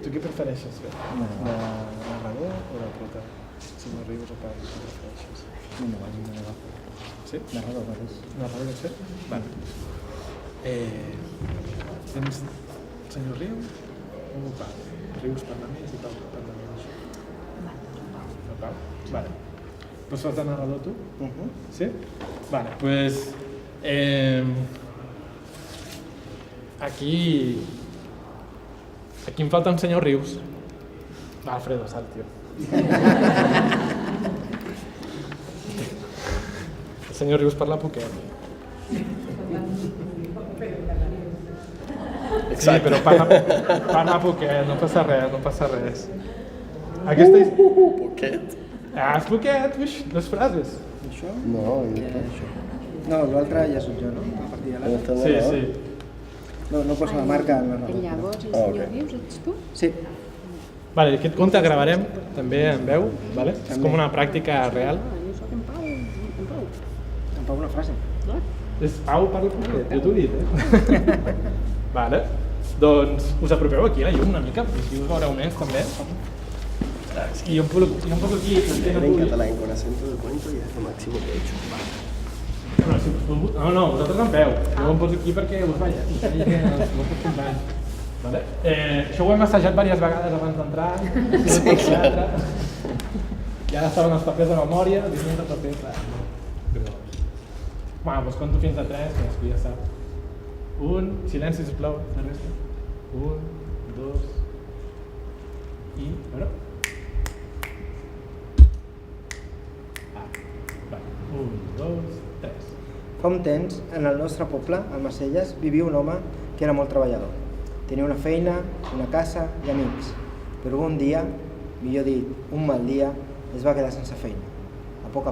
Tu què prefereixes fer? De narrador o de prota? Si no arribes a part, què prefereixes? No. Sí? Narrador, sí? Vale. Tens senyor Rius o Pau? Rius parla més i Pau parla menys. No, Pau? Vale. Pues fas de narrador tu? Sí? Vale, pues... Aquí em falta un senyor Rius. Alfredo, sal, tio. El senyor Rius parla poquet. Sí, però parla poquet, no passa res. Aquesta és... Poquet? És poquet, les frases. Això? No, això. No, l'altre ja soc jo, no? A partir de l'altre. Sí. No posa la marca en la narrativa. Llavors, el senyor Rius ets tu? Sí. Vale, aquest conte gravarem també en veu, vale? És com una pràctica real. Jo soc en Pau. En Pau una frase. És Pau parla poquet, jo t'ho he dit, Vale, doncs us apropeu aquí a la llum una mica, perquè així us veureu més també. Y un poco aquí... En catalán, con acento de cuento ya es lo máximo que he hecho. No, vosaltres en peu. Jo em poso aquí perquè us veia. Vale. Això ho hem assajat diverses vegades abans d'entrar. Sí, clar. Ja estaven els papers de memòria, diuen de papers. Bueno, doncs conto fins a 3, que després ja saps. Silenci, sisplau, la resta. 1, 2... I... A veure... 1, 2, 3. Fa un temps, en el nostre poble, a Macelles, vivia un home que era molt treballador. Tenia una feina, una casa i amics. Però un dia, millor dit, un mal dia, es va quedar sense feina. A poc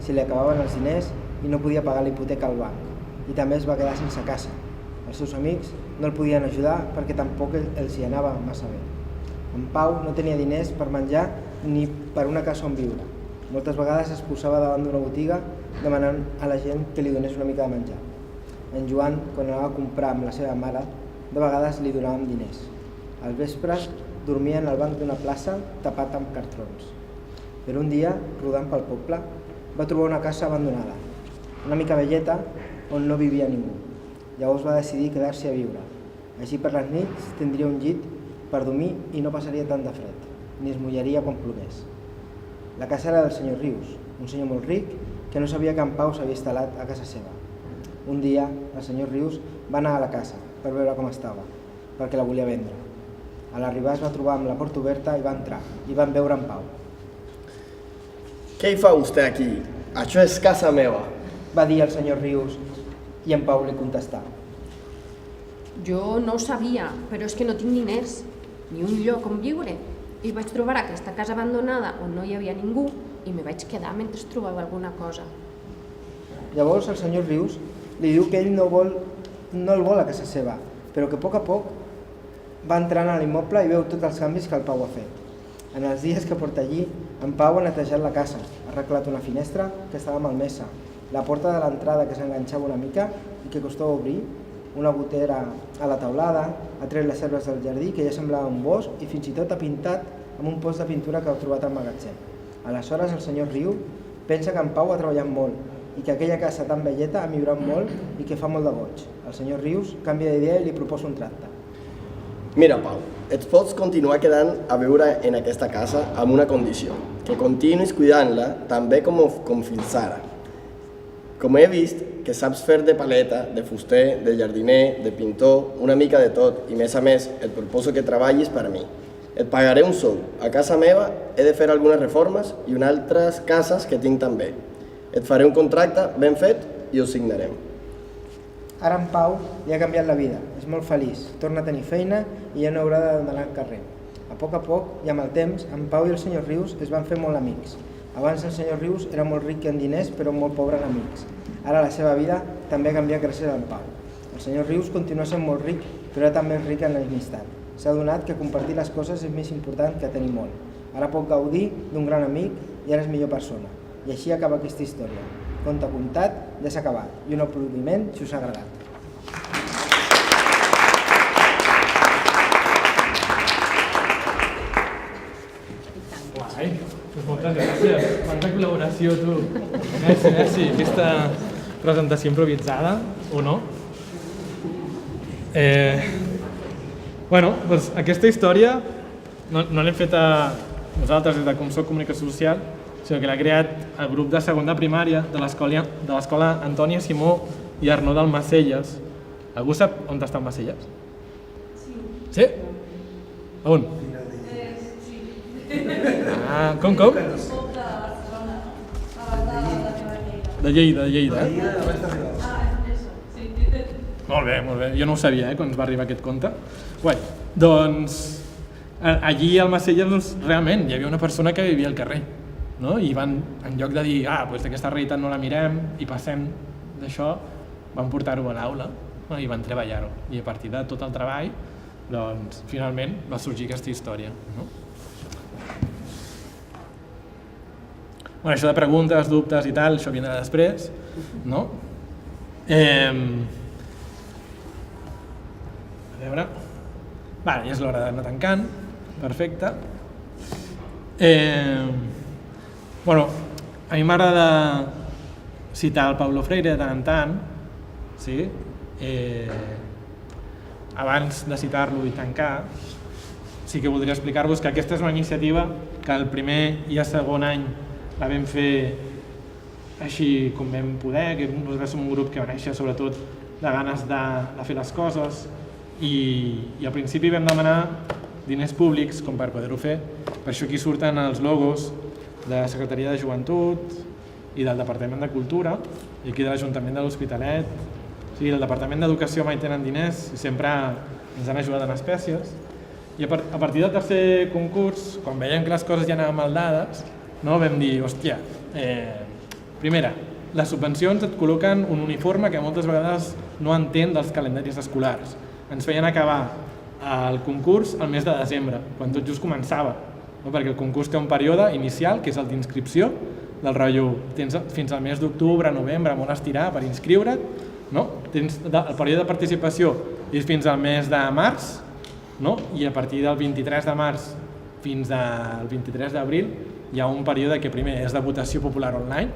se li acabaven els diners i no podia pagar la hipoteca al banc. I també es va quedar sense casa. Els seus amics no el podien ajudar perquè tampoc els hi anava massa bé. En Pau no tenia diners per menjar ni per una casa on viure. Moltes vegades es posava davant d'una botiga demanant a la gent que li donés una mica de menjar. En Joan, quan anava a comprar amb la seva mare, de vegades li donàvem diners. Al vespre dormia en el banc d'una plaça tapat amb cartrons. Però un dia, rodant pel poble, va trobar una casa abandonada, una mica velleta on no vivia ningú. Llavors va decidir quedar-s'hi a viure. Així per les nits tindria un llit per dormir i no passaria tant de fred, ni es mullaria quan plogués. La casa era del senyor Rius, un senyor molt ric que no sabia que en Pau s'havia instal·lat a casa seva. Un dia, el senyor Rius va anar a la casa per veure com estava, perquè la volia vendre. A l'arribar es va trobar amb la porta oberta i va entrar, i van veure en Pau. Què hi fa vostè aquí? Això és casa meva. Va dir el senyor Rius, i en Pau li contestà. Jo no ho sabia, però és que no tinc diners, ni un lloc on viure. I vaig trobar aquesta casa abandonada on no hi havia ningú i me vaig quedar mentre trobava alguna cosa. Llavors el senyor Rius li diu que ell no el vol a casa seva, però que a poc va entrant a l'immoble i veu tots els canvis que el Pau ha fet. En els dies que porta allí, en Pau ha netejat la casa, ha arreglat una finestra que estava malmesa, la porta de l'entrada que s'enganxava una mica i que costava obrir, una gotera a la taulada, ha tret les herbes del jardí que ja semblava un bosc i fins i tot ha pintat amb un post de pintura que ha trobat al magatzem. Aleshores el senyor Riu pensa que en Pau ha treballat molt i que aquella casa tan velleta ha millorat molt i que fa molt de goig. El senyor Rius canvia d'idea i li proposa un tracte. Mira, Pau, et pots continuar quedant a viure en aquesta casa amb una condició, que continuïs cuidant-la també com fins ara. Com he vist que saps fer de paleta, de fuster, de jardiner, de pintor, una mica de tot, i més a més et proposo que treballis per a mi. Et pagaré un sou. A casa meva he de fer algunes reformes i unes altres cases que tinc també. Et faré un contracte ben fet i ho signarem. Ara en Pau li ha canviat la vida, és molt feliç, torna a tenir feina i ja no haurà d'anar al carrer. A poc i amb el temps, en Pau i el senyor Rius es van fer molt amics. Abans el senyor Rius era molt ric en diners però molt pobre en amics. Ara la seva vida també ha canviat gràcies a en Pau. El senyor Rius continua sent molt ric però també és ric en l'amistat. S'ha adonat que compartir les coses és més important que tenir molt. Ara pot gaudir d'un gran amic i ara és millor persona. I així acaba aquesta història. Conte contat, ja s'ha acabat. I un aplaudiment si us ha agradat. Guai, moltes gràcies. Quanta col·laboració, tu. Merci. Aquesta presentació improvisada, o no? Bueno, doncs aquesta història no l'hem fet a nosaltres des de Com Soc Comunicació Social, sinó que l'ha creat el grup de segona primària de l'escola Antònia Simó i Arnó d'Almacelles. Algú sap on està Almacelles? Sí? A on? Com? De Lleida. Molt bé. Jo no ho sabia, quan ens va arribar aquest conte. Bé, doncs, allí a Almacelles realment hi havia una persona que vivia al carrer, no? I van, en lloc de dir, doncs aquesta realitat no la mirem i passem d'això, van portar-ho a l'aula i van treballar-ho. I a partir de tot el treball, doncs, finalment va sorgir aquesta història, no? Bueno, això de preguntes, dubtes i tal, això vindrà després, no? A veure... Vale, ja és l'hora d'anar tancant. Perfecte. Bueno, a mi m'agrada citar el Paulo Freire de tant en tant, sí? Abans de citar-lo i tancar, sí que voldria explicar-vos que aquesta és una iniciativa que el primer i el segon any la vam fer així com vam poder, que nosaltres som un grup que va néixer sobretot de ganes de fer les coses i al principi vam demanar diners públics com per poder-ho fer. Per això aquí surten els logos de la Secretaria de Joventut i del Departament de Cultura i aquí de l'Ajuntament de l'Hospitalet. O sigui, el Departament d'Educació mai tenen diners i sempre ens han ajudat en espècies. I a partir del tercer concurs, quan veiem que les coses ja anaven mal dades, vam dir, hòstia, primera, les subvencions et col·loquen un uniforme que moltes vegades no entén dels calendaris escolars. Ens feien acabar el concurs al mes de desembre, quan tot just començava, perquè el concurs té un període inicial, que és el d'inscripció, del rotllo, tens fins al mes d'octubre, novembre, molt estirar per inscriure't, tens el període de participació és fins al mes de març, i a partir del 23 de març fins al 23 d'abril hi ha un període que primer és de votació popular online,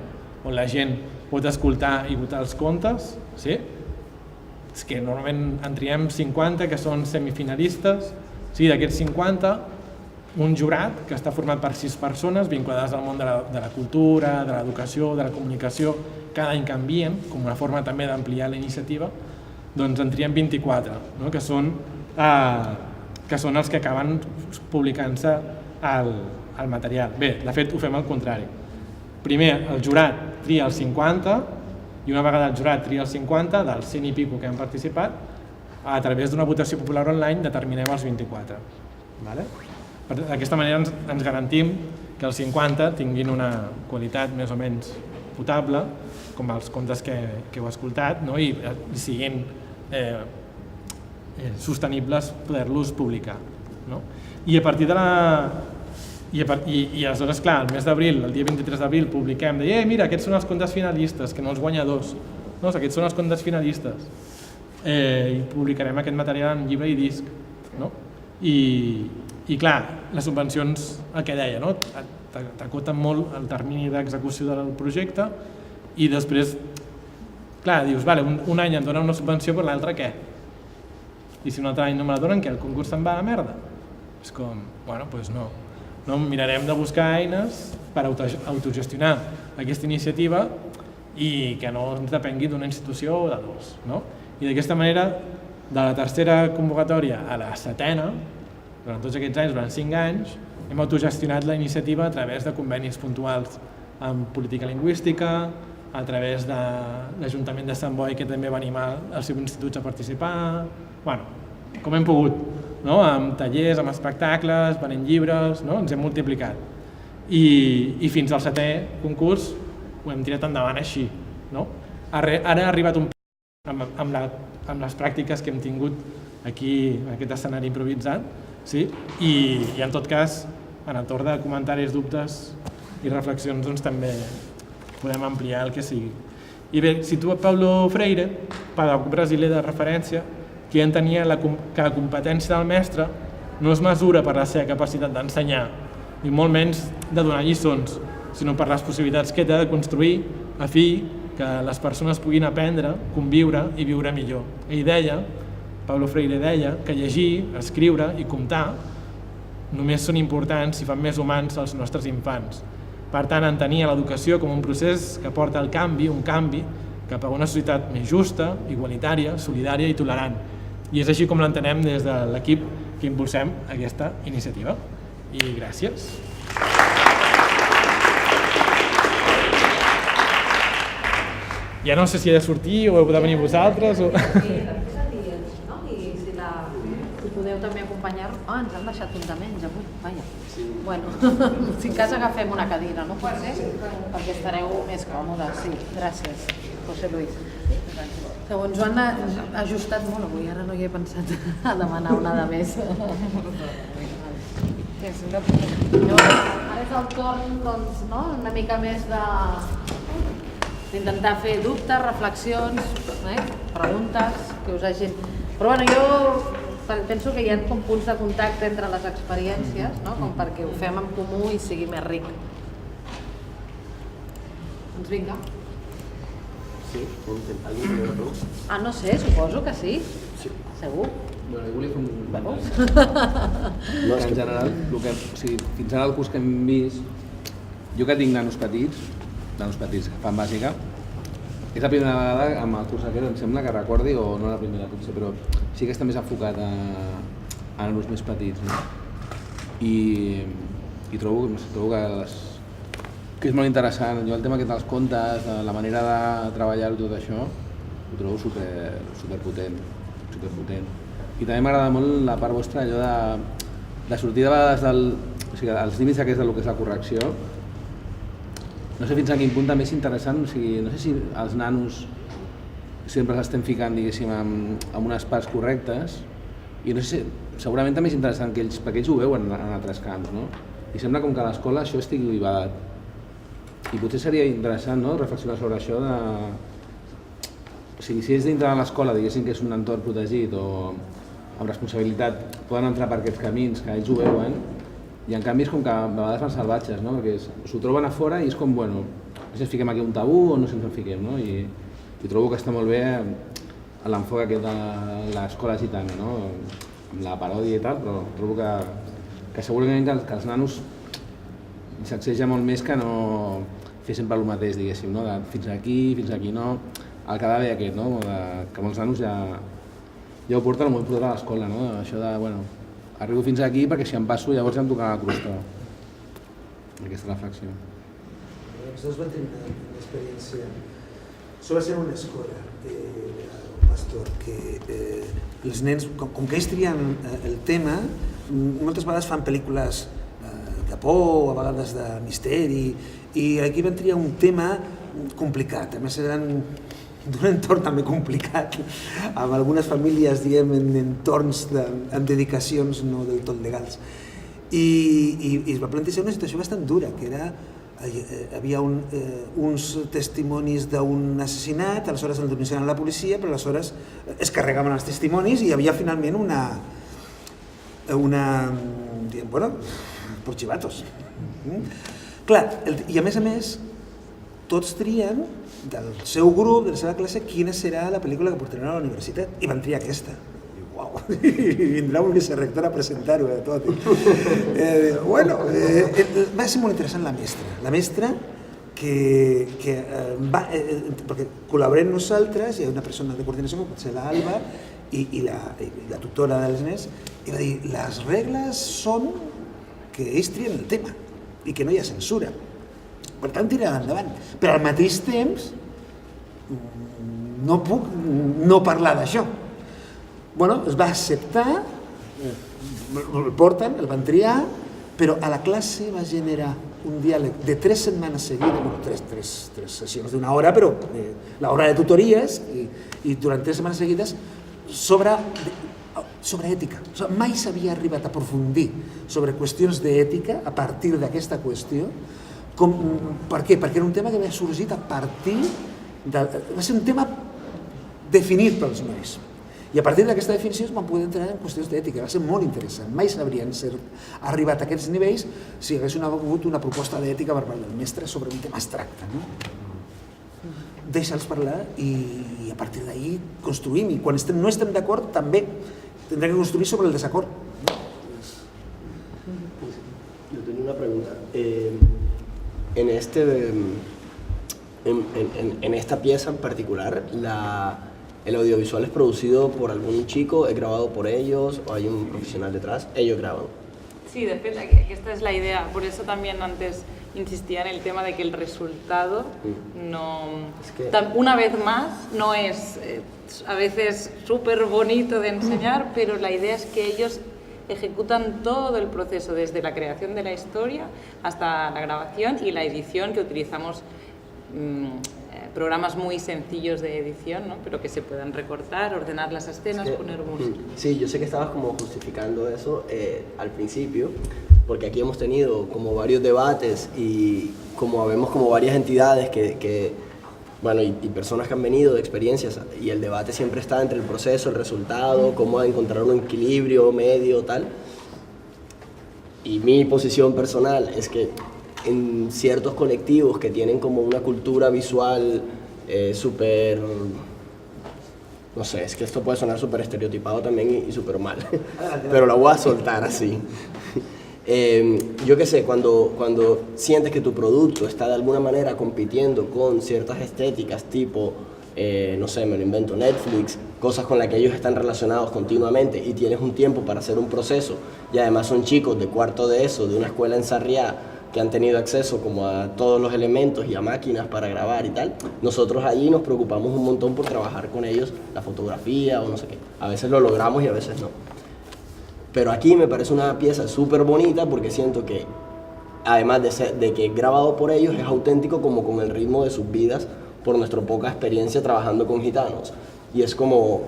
on la gent pot escoltar i votar els contes, sí? És que normalment en triem 50 que són semifinalistes, sí, d'aquests 50, un jurat que està format per 6 persones vinculades al món de la cultura, de l'educació, de la comunicació, cada any canvien, com una forma també d'ampliar la iniciativa, doncs en triem 24, que són els que acaben publicant-se el material. Bé, de fet ho fem al contrari. Primer el jurat tria els 50 i una vegada el jurat tria els 50 dels 100 i pico que han participat, a través d'una votació popular online determinem els 24. D'aquesta manera ens garantim que els 50 tinguin una qualitat més o menys potable, com els contes que heu escoltat, i siguin sostenibles poder-los publicar. I a partir de I aleshores, clar, el mes d'abril, el dia 23 d'abril, publiquem de mira, aquests són els contes finalistes, que no els guanyadors, aquests són els contes finalistes. I publicarem aquest material en llibre i disc. I clar, les subvencions, el que deia, t'acoten molt el termini d'execució del projecte i després, clar, dius, un any em donen una subvenció, però l'altre què? I si un altre any no me la donen, què? El concurs se'n va a la merda? És com, doncs no. Mirarem de buscar eines per autogestionar aquesta iniciativa i que no ens depengui d'una institució o de dos. I d'aquesta manera, de la tercera convocatòria a la setena, durant tots aquests anys, durant 5 anys, hem autogestionat la iniciativa a través de convenis puntuals amb política lingüística, a través de l'Ajuntament de Sant Boi, que també va animar els seus instituts a participar, com hem pogut, amb tallers, amb espectacles, venent llibres, ens hem multiplicat. I fins al 7è concurs ho hem tirat endavant així. Ara ha arribat un amb les pràctiques que hem tingut aquí, en aquest escenari improvisat, i en tot cas, en el torn de comentaris, dubtes i reflexions, doncs també podem ampliar el que sigui. I bé, situa Paulo Freire, pedagog brasiler de referència, que entenia que la competència del mestre no es mesura per la seva capacitat d'ensenyar, i molt menys de donar lliçons, sinó per les possibilitats que té de construir a fi que les persones puguin aprendre, conviure i viure millor. Ell deia Paulo Freire deia que llegir, escriure i comptar només són importants si fan més humans els nostres infants. Per tant, entenia l'educació com un procés que porta al canvi, un canvi cap a una societat més justa, igualitària, solidària i tolerant. I és així com l'entenem des de l'equip que impulsem aquesta iniciativa. I gràcies. Ja no sé si he de sortir o heu de venir vosaltres o... Si podeu també acompanyar-nos... ens han deixat un de menys avui, vaja. Bueno, si en cas agafem una cadira, no pot ser? Perquè estareu més còmodes, sí. Gràcies, José Luis. Segons ho han ajustat molt avui, ara no hi he pensat a demanar una de més. Ara és el torn, doncs, no? Una mica més d'intentar fer dubtes, reflexions, preguntes que us hagin... Però bueno, jo penso que hi ha com punts de contacte entre les experiències, no? Com perquè ho fem en comú i sigui més ric. Doncs vinga. Sí, algú té una pregunta? Ah, no sé, suposo que sí. Sí. Segur. Bueno, jo volia fer un... No, en general, fins ara el curs que hem vist, jo que tinc nanos petits que fan bàsica, és la primera vegada amb el curs aquest, em sembla que recordi, o no la primera potser, però sí que està més enfocat a nanos més petits, no? I trobo que és molt interessant. Jo el tema aquest dels contes, la manera de treballar-ho, tot això, ho trobo superpotent. I també m'agrada molt la part vostra, allò de sortir de vegades dels límits aquests del que és la correcció. No sé fins a quin punt també és interessant, no sé si els nanos sempre s'estem ficant, diguéssim, en unes parts correctes, i no sé si segurament també és interessant que ells, perquè ells ho veuen en altres camps, no? I sembla com que a l'escola això estigui badat. I potser seria interessant, no?, reflexionar sobre això de... O sigui, si ells dintre de l'escola, diguéssim que és un entorn protegit o amb responsabilitat, poden entrar per aquests camins, que ells ho veuen, i en canvi és com que a vegades fan salvatges, no? Perquè s'ho troben a fora i és com, bueno, no sé si ens fiquem aquí un tabú o no si ens en fiquem, no? I trobo que està molt bé l'enfoc aquest de l'escola gitana, no? Amb la paròdia i tal, però trobo que segurament que els nanos s'acceja molt més que no fer sempre el mateix, diguéssim, no? De fins aquí no, el que ha d'haver aquest, no? Que molts nanos ja ho porten molt portat a l'escola, no? Això de, bueno, arribo fins aquí perquè si em passo llavors ja em tocarà la crosta. Aquesta reflexió. Nosaltres vam tenir una experiència sobre ser una escola, pastor, que els nens, com que ells trien el tema, moltes vegades fan pel·lícules de por, a vegades de misteri, i aquí van triar un tema complicat. A més, eren d'un entorn també complicat, amb algunes famílies, diguem, en entorns amb dedicacions no del tot legals. I es va plantejar una situació bastant dura, que era, havia uns testimonis d'un assassinat, aleshores el denunciaven a la policia, però aleshores es carregaven els testimonis i hi havia finalment bueno, por chivatos. Clar, i a més, tots trien del seu grup, de la seva classe, quina serà la pel·lícula que portaran a la universitat. I van triar aquesta. I uau, vindrà un vicerector a presentar-ho tot. Bueno, va ser molt interessant la mestra. La mestra que va, perquè col·laborem nosaltres, hi ha una persona de coordinació, com pot ser l'Alba, i la tutora dels nens, i va dir, les regles són que ells trien el tema i que no hi ha censura. Per tant, tirarà endavant. Però al mateix temps no puc no parlar d'això. Bueno, es va acceptar, el porten, el van triar, però a la classe va generar un diàleg de 3 setmanes seguides, bueno, tres sessions d'una hora, però l'hora de tutories, i durant 3 setmanes seguides, sobre ètica. Mai s'havia arribat a aprofundir sobre qüestions d'ètica a partir d'aquesta qüestió. Per què? Perquè era un tema que havia sorgit a partir va ser un tema definit pels nois. I a partir d'aquesta definició es van poder entrar en qüestions d'ètica. Va ser molt interessant. Mai s'haurien arribat a aquests nivells si hagués hagut una proposta d'ètica per part del mestre sobre un tema abstracte. deixa'ls parlar i a partir d'ahí construïm, i quan no estem d'acord també tindrem que construir sobre el desacord. Yo tenía una pregunta. En esta pieza en particular, el audiovisual es producido por algún chico, es grabado por ellos o hay un profesional detrás, ellos graban. Sí, de fet, aquesta és la idea. Por eso también antes insistía en el tema de que el resultado no... Una vez más, no es a veces súper bonito de enseñar, pero la idea es que ellos ejecutan todo el proceso, desde la creación de la historia hasta la grabación y la edición, que utilizamos programas muy sencillos de edición, ¿no? Pero que se puedan recortar, ordenar las escenas, poner música. Sí, yo sé que estabas como justificando eso al principio, porque aquí hemos tenido como varios debates y como vemos como varias entidades bueno, y personas que han venido de experiencias, y el debate siempre está entre el proceso, el resultado, cómo encontrar un equilibrio medio, tal. Y mi posición personal es que en ciertos colectivos que tienen como una cultura visual súper... No sé, es que esto puede sonar súper estereotipado también y súper mal, pero lo voy a soltar así. Yo qué sé, cuando sientes que tu producto está de alguna manera compitiendo con ciertas estéticas tipo, no sé, me lo invento, Netflix, cosas con las que ellos están relacionados continuamente y tienes un tiempo para hacer un proceso y además son chicos de cuarto de eso, de una escuela en Sarriá, que han tenido acceso como a todos los elementos y a máquinas para grabar y tal, nosotros allí nos preocupamos un montón por trabajar con ellos la fotografía o no sé qué. A veces lo logramos y a veces no. Pero aquí me parece una pieza súper bonita porque siento que, además de que es grabado por ellos, es auténtico como con el ritmo de sus vidas por nuestra poca experiencia trabajando con gitanos. Y es como,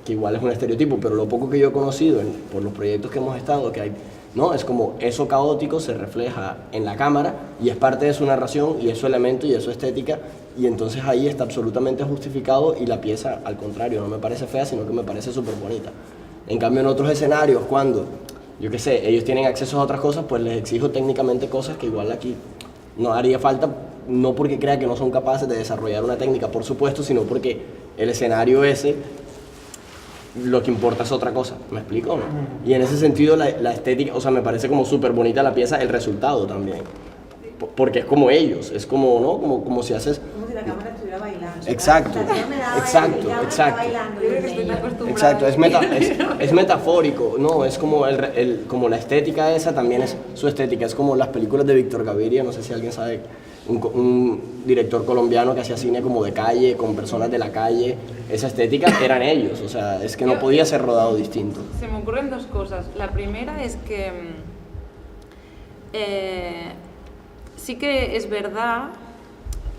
que igual es un estereotipo, pero lo poco que yo he conocido por los proyectos que hemos estado, que hay, ¿no? Es como eso caótico se refleja en la cámara y es parte de su narración y es su elemento y es su estética, y entonces ahí está absolutamente justificado y la pieza, al contrario, no me parece fea, sino que me parece súper bonita. En cambio, en otros escenarios, cuando, yo qué sé, ellos tienen acceso a otras cosas, pues les exijo técnicamente cosas que igual aquí no haría falta, no porque crea que no son capaces de desarrollar una técnica, por supuesto, sino porque el escenario ese, lo que importa es otra cosa, ¿me explico o no? Y en ese sentido la estética, o sea, me parece como súper bonita la pieza, el resultado también, porque es como ellos, es como, ¿no? Como si haces... Como si la cámara estuviera bailando. Exacto, exacto, es metafórico, ¿no? Es como, como la estética esa también es su estética, es como las películas de Víctor Gaviria, no sé si alguien sabe, un director colombiano que hacía cine como de calle, con personas de la calle, esa estética eran ellos, o sea, es que no podía ser rodado distinto. Se me ocurren dos cosas. La primera es que sí que es verdad,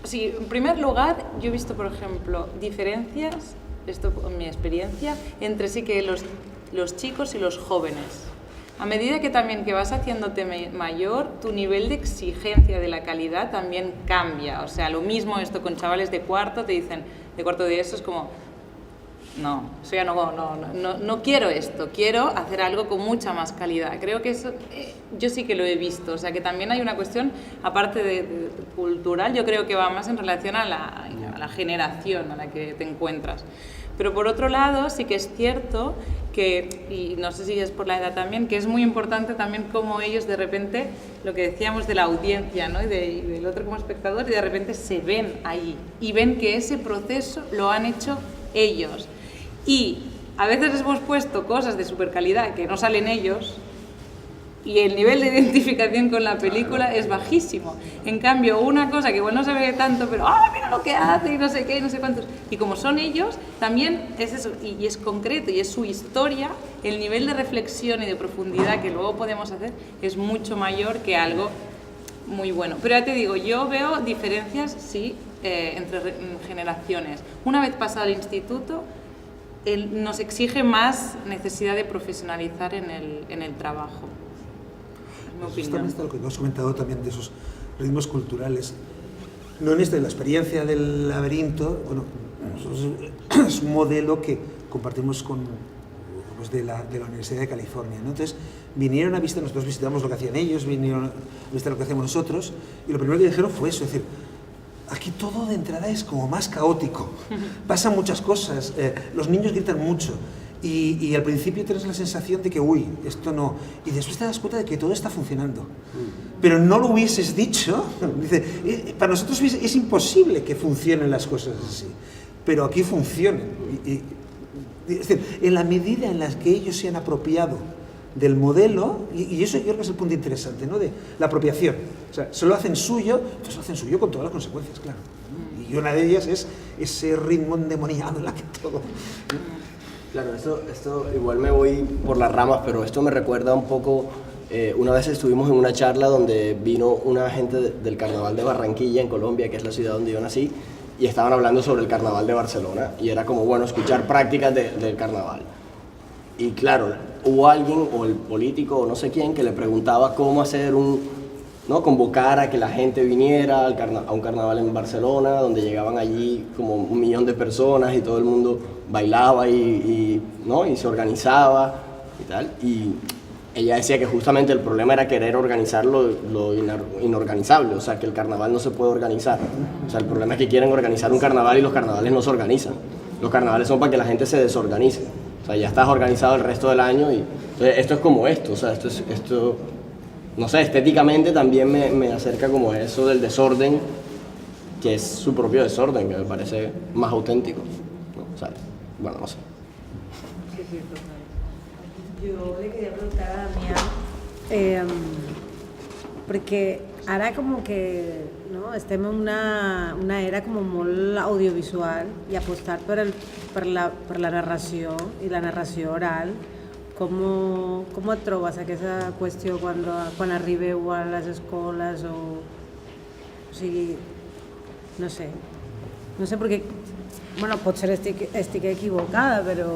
sí, en primer lugar yo he visto, por ejemplo, diferencias, esto en mi experiencia, entre sí que los chicos y los jóvenes. A medida que también que vas haciéndote mayor, tu nivel de exigencia de la calidad también cambia. O sea, lo mismo esto con chavales de cuarto, te dicen, de cuarto de eso, es como, no, eso ya no quiero esto, quiero hacer algo con mucha más calidad. Creo que eso, yo sí que lo he visto, o sea, que también hay una cuestión, aparte de cultural, yo creo que va más en relación a la generación a la que te encuentras. Pero por otro lado, sí que es cierto que, y no sé si es por la edad también, que es muy importante también cómo ellos de repente, lo que decíamos de la audiencia, ¿no? y del otro como espectador, y de repente se ven ahí y ven que ese proceso lo han hecho ellos. Y a veces les hemos puesto cosas de super calidad que no salen ellos y el nivel de identificación con la película es bajísimo. En cambio, una cosa que igual no se ve tanto, pero ¡ah, mira lo que hace! Y no sé qué, y no sé cuántos. Y como son ellos, también es eso, y es concreto, y es su historia, el nivel de reflexión y de profundidad que luego podemos hacer es mucho mayor que algo muy bueno. Pero ya te digo, yo veo diferencias, sí, entre generaciones. Una vez pasado el instituto, nos exige más necesidad de profesionalizar en el trabajo. Justamente lo que has comentado también de esos ritmos culturales, no en la experiencia del laberinto, bueno, es un modelo que compartimos con pues de la Universidad de California, ¿no? Entonces vinieron a visitar, nosotros visitamos lo que hacían ellos, vinieron a visitar lo que hacemos nosotros, y lo primero que dijeron fue eso, es decir, aquí todo de entrada es como más caótico. Pasan muchas cosas, los niños gritan mucho. Y al principio tienes la sensación de que, uy, esto no... Y después te das cuenta de que todo está funcionando. Pero no lo hubieses dicho. Dice, para nosotros es imposible que funcionen las cosas así. Pero aquí funcionan. Es decir, en la medida en la que ellos se han apropiado del modelo, y eso yo creo que es el punto interesante, ¿no? De la apropiación. O sea, se lo hacen suyo, pues lo hacen suyo con todas las consecuencias, claro. Y una de ellas es ese ritmo endemoniado en la que todo... Claro, esto igual me voy por las ramas, pero esto me recuerda un poco, una vez estuvimos en una charla donde vino una gente del Carnaval de Barranquilla en Colombia, que es la ciudad donde yo nací, y estaban hablando sobre el Carnaval de Barcelona, y era como, bueno, escuchar prácticas del Carnaval. Y claro, hubo alguien, o el político, o no sé quién, que le preguntaba cómo hacer ¿no? Convocar a que la gente viniera a un carnaval en Barcelona, donde llegaban allí como 1 millón de personas y todo el mundo bailaba ¿no? Y se organizaba y tal. Y ella decía que justamente el problema era querer organizar lo inorganizable, o sea, que el carnaval no se puede organizar. O sea, el problema es que quieren organizar un carnaval y los carnavales no se organizan. Los carnavales son para que la gente se desorganice. O sea, ya estás organizado el resto del año y entonces, esto es como esto, o sea, esto no sé, estéticamente también me acerca como a eso del desorden, que es su propio desorden, que me parece más auténtico, ¿no? O sea, bueno, no sé. Jo li queria preguntar a Damià, perquè ara com que no, estem en una era com molt audiovisual i apostar per la narració i la narració oral. Com et trobes aquesta qüestió quan arribeu a les escoles o sigui, no sé, perquè, bueno, potser estic equivocada, però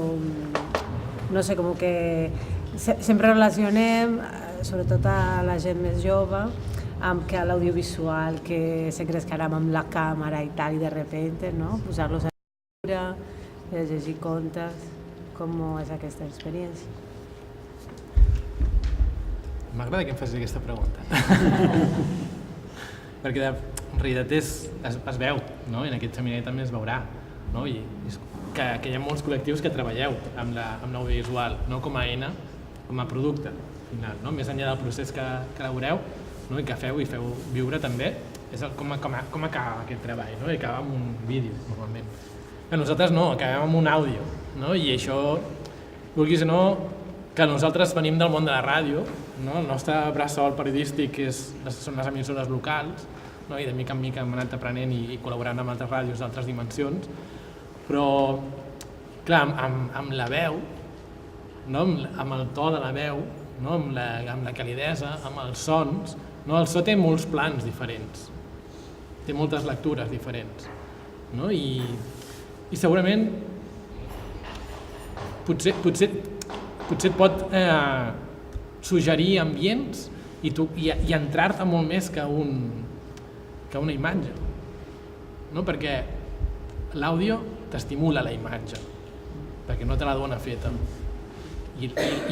no sé, com que sempre relacionem, sobretot a la gent més jove, amb que l'audiovisual, que se creus que ara amb la càmera i tal, i de repente, no?, posar-los a escriure, llegir contes, com és aquesta experiència? M'agrada que em facis aquesta pregunta. Perquè en realitat es veu, no? I en aquest seminari també es veurà, no? I que hi ha molts col·lectius que treballeu amb l'audiovisual, no com a eina, com a producte final, no? Més enllà del procés que elaboreu, no? I que feu viure també, és com acaba aquest treball, no? I acaba amb un vídeo, normalment. Nosaltres no, acabem amb un àudio, no? I això, vulguis o no, que nosaltres venim del món de la ràdio, no? El nostre bressol periodístic són les emissores locals, no? I de mica en mica hem anat aprenent i col·laborant amb altres ràdios d'altres dimensions, però, clar, amb la veu, no? Amb el to de la veu, no? Amb la calidesa, amb els sons, no? El so té molts plans diferents, té moltes lectures diferents, no? I segurament potser et pot suggerir ambients i entrar-te molt més que una imatge, no? Perquè l'àudio t'estimula la imatge, perquè no te la dona feta, i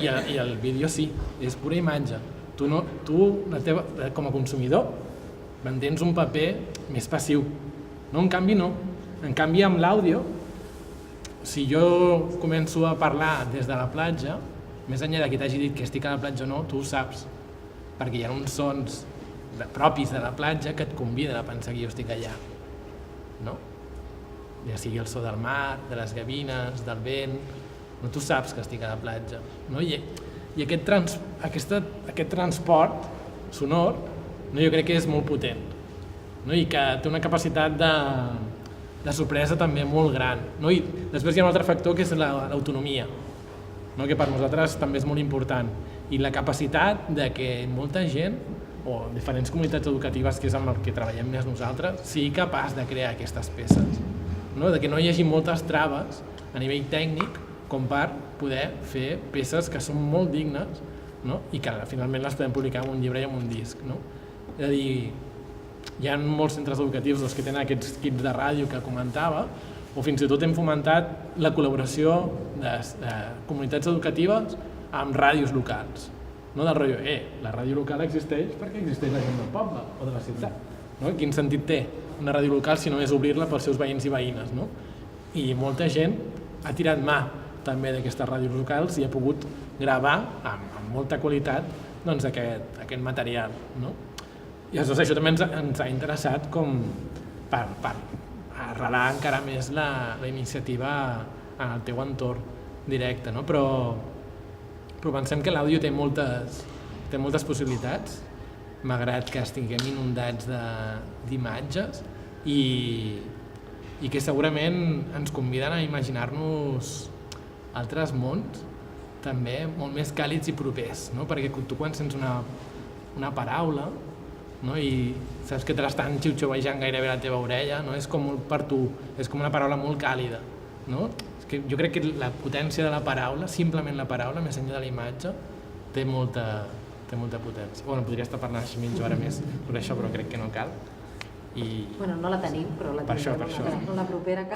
el vídeo sí, és pura imatge. Tu com a consumidor mantens un paper més passiu, no? En canvi no, en canvi amb l'àudio, si jo començo a parlar des de la platja, més enllà de qui t'hagi dit que estic a la platja o no, tu ho saps, perquè hi ha uns sons propis de la platja que et conviden a pensar que jo estic allà, no? Ja sigui el so del mar, de les gavines, del vent, no? Tu saps que estic a la platja, no? I aquest transport sonor, no? Jo crec que és molt potent, no? I que té una capacitat de sorpresa també molt gran, no? I després hi ha un altre factor que és l'autonomia, no? Que per nosaltres també és molt important, i la capacitat de que molta gent o diferents comunitats educatives, que és amb el que treballem més nosaltres, sigui capaç de crear aquestes peces, no? De que no hi hagi moltes traves a nivell tècnic com per poder fer peces que són molt dignes, no? I que finalment les podem publicar en un llibre i en un disc, no? És a dir, hi ha molts centres educatius que tenen aquests kits de ràdio que comentava, o fins i tot hem fomentat la col·laboració de comunitats educatives amb ràdios locals, no? Del rotllo, la ràdio local existeix perquè existeix la gent del poble o de la ciutat, no? Quin sentit té una ràdio local, sinó és obrir-la pels seus veïns i veïnes, no? I molta gent ha tirat mà també d'aquestes ràdios locals i ha pogut gravar amb molta qualitat doncs, aquest material, no? I aleshores això també ens ha interessat com per arrelar encara més la iniciativa en el teu entorn directe, no? Però pensem que l'àudio té moltes possibilitats, malgrat que estiguem inundats d'imatges i que segurament ens conviden a imaginar-nos altres mons també molt més càlids i propers, no? Perquè tu quan sents una paraula, no? I saps que te l'estan xiu-xiuejant gairebé a la teva orella, no? És com per tu, és com una paraula molt càlida, no? És que jo crec que la potència de la paraula, simplement la paraula, més enllà de la imatge, té molta potència. Bueno, podria estar parlant així mitja hora més sobre això, però crec que no cal. Bueno, no la tenim, però la tindrem en la propera.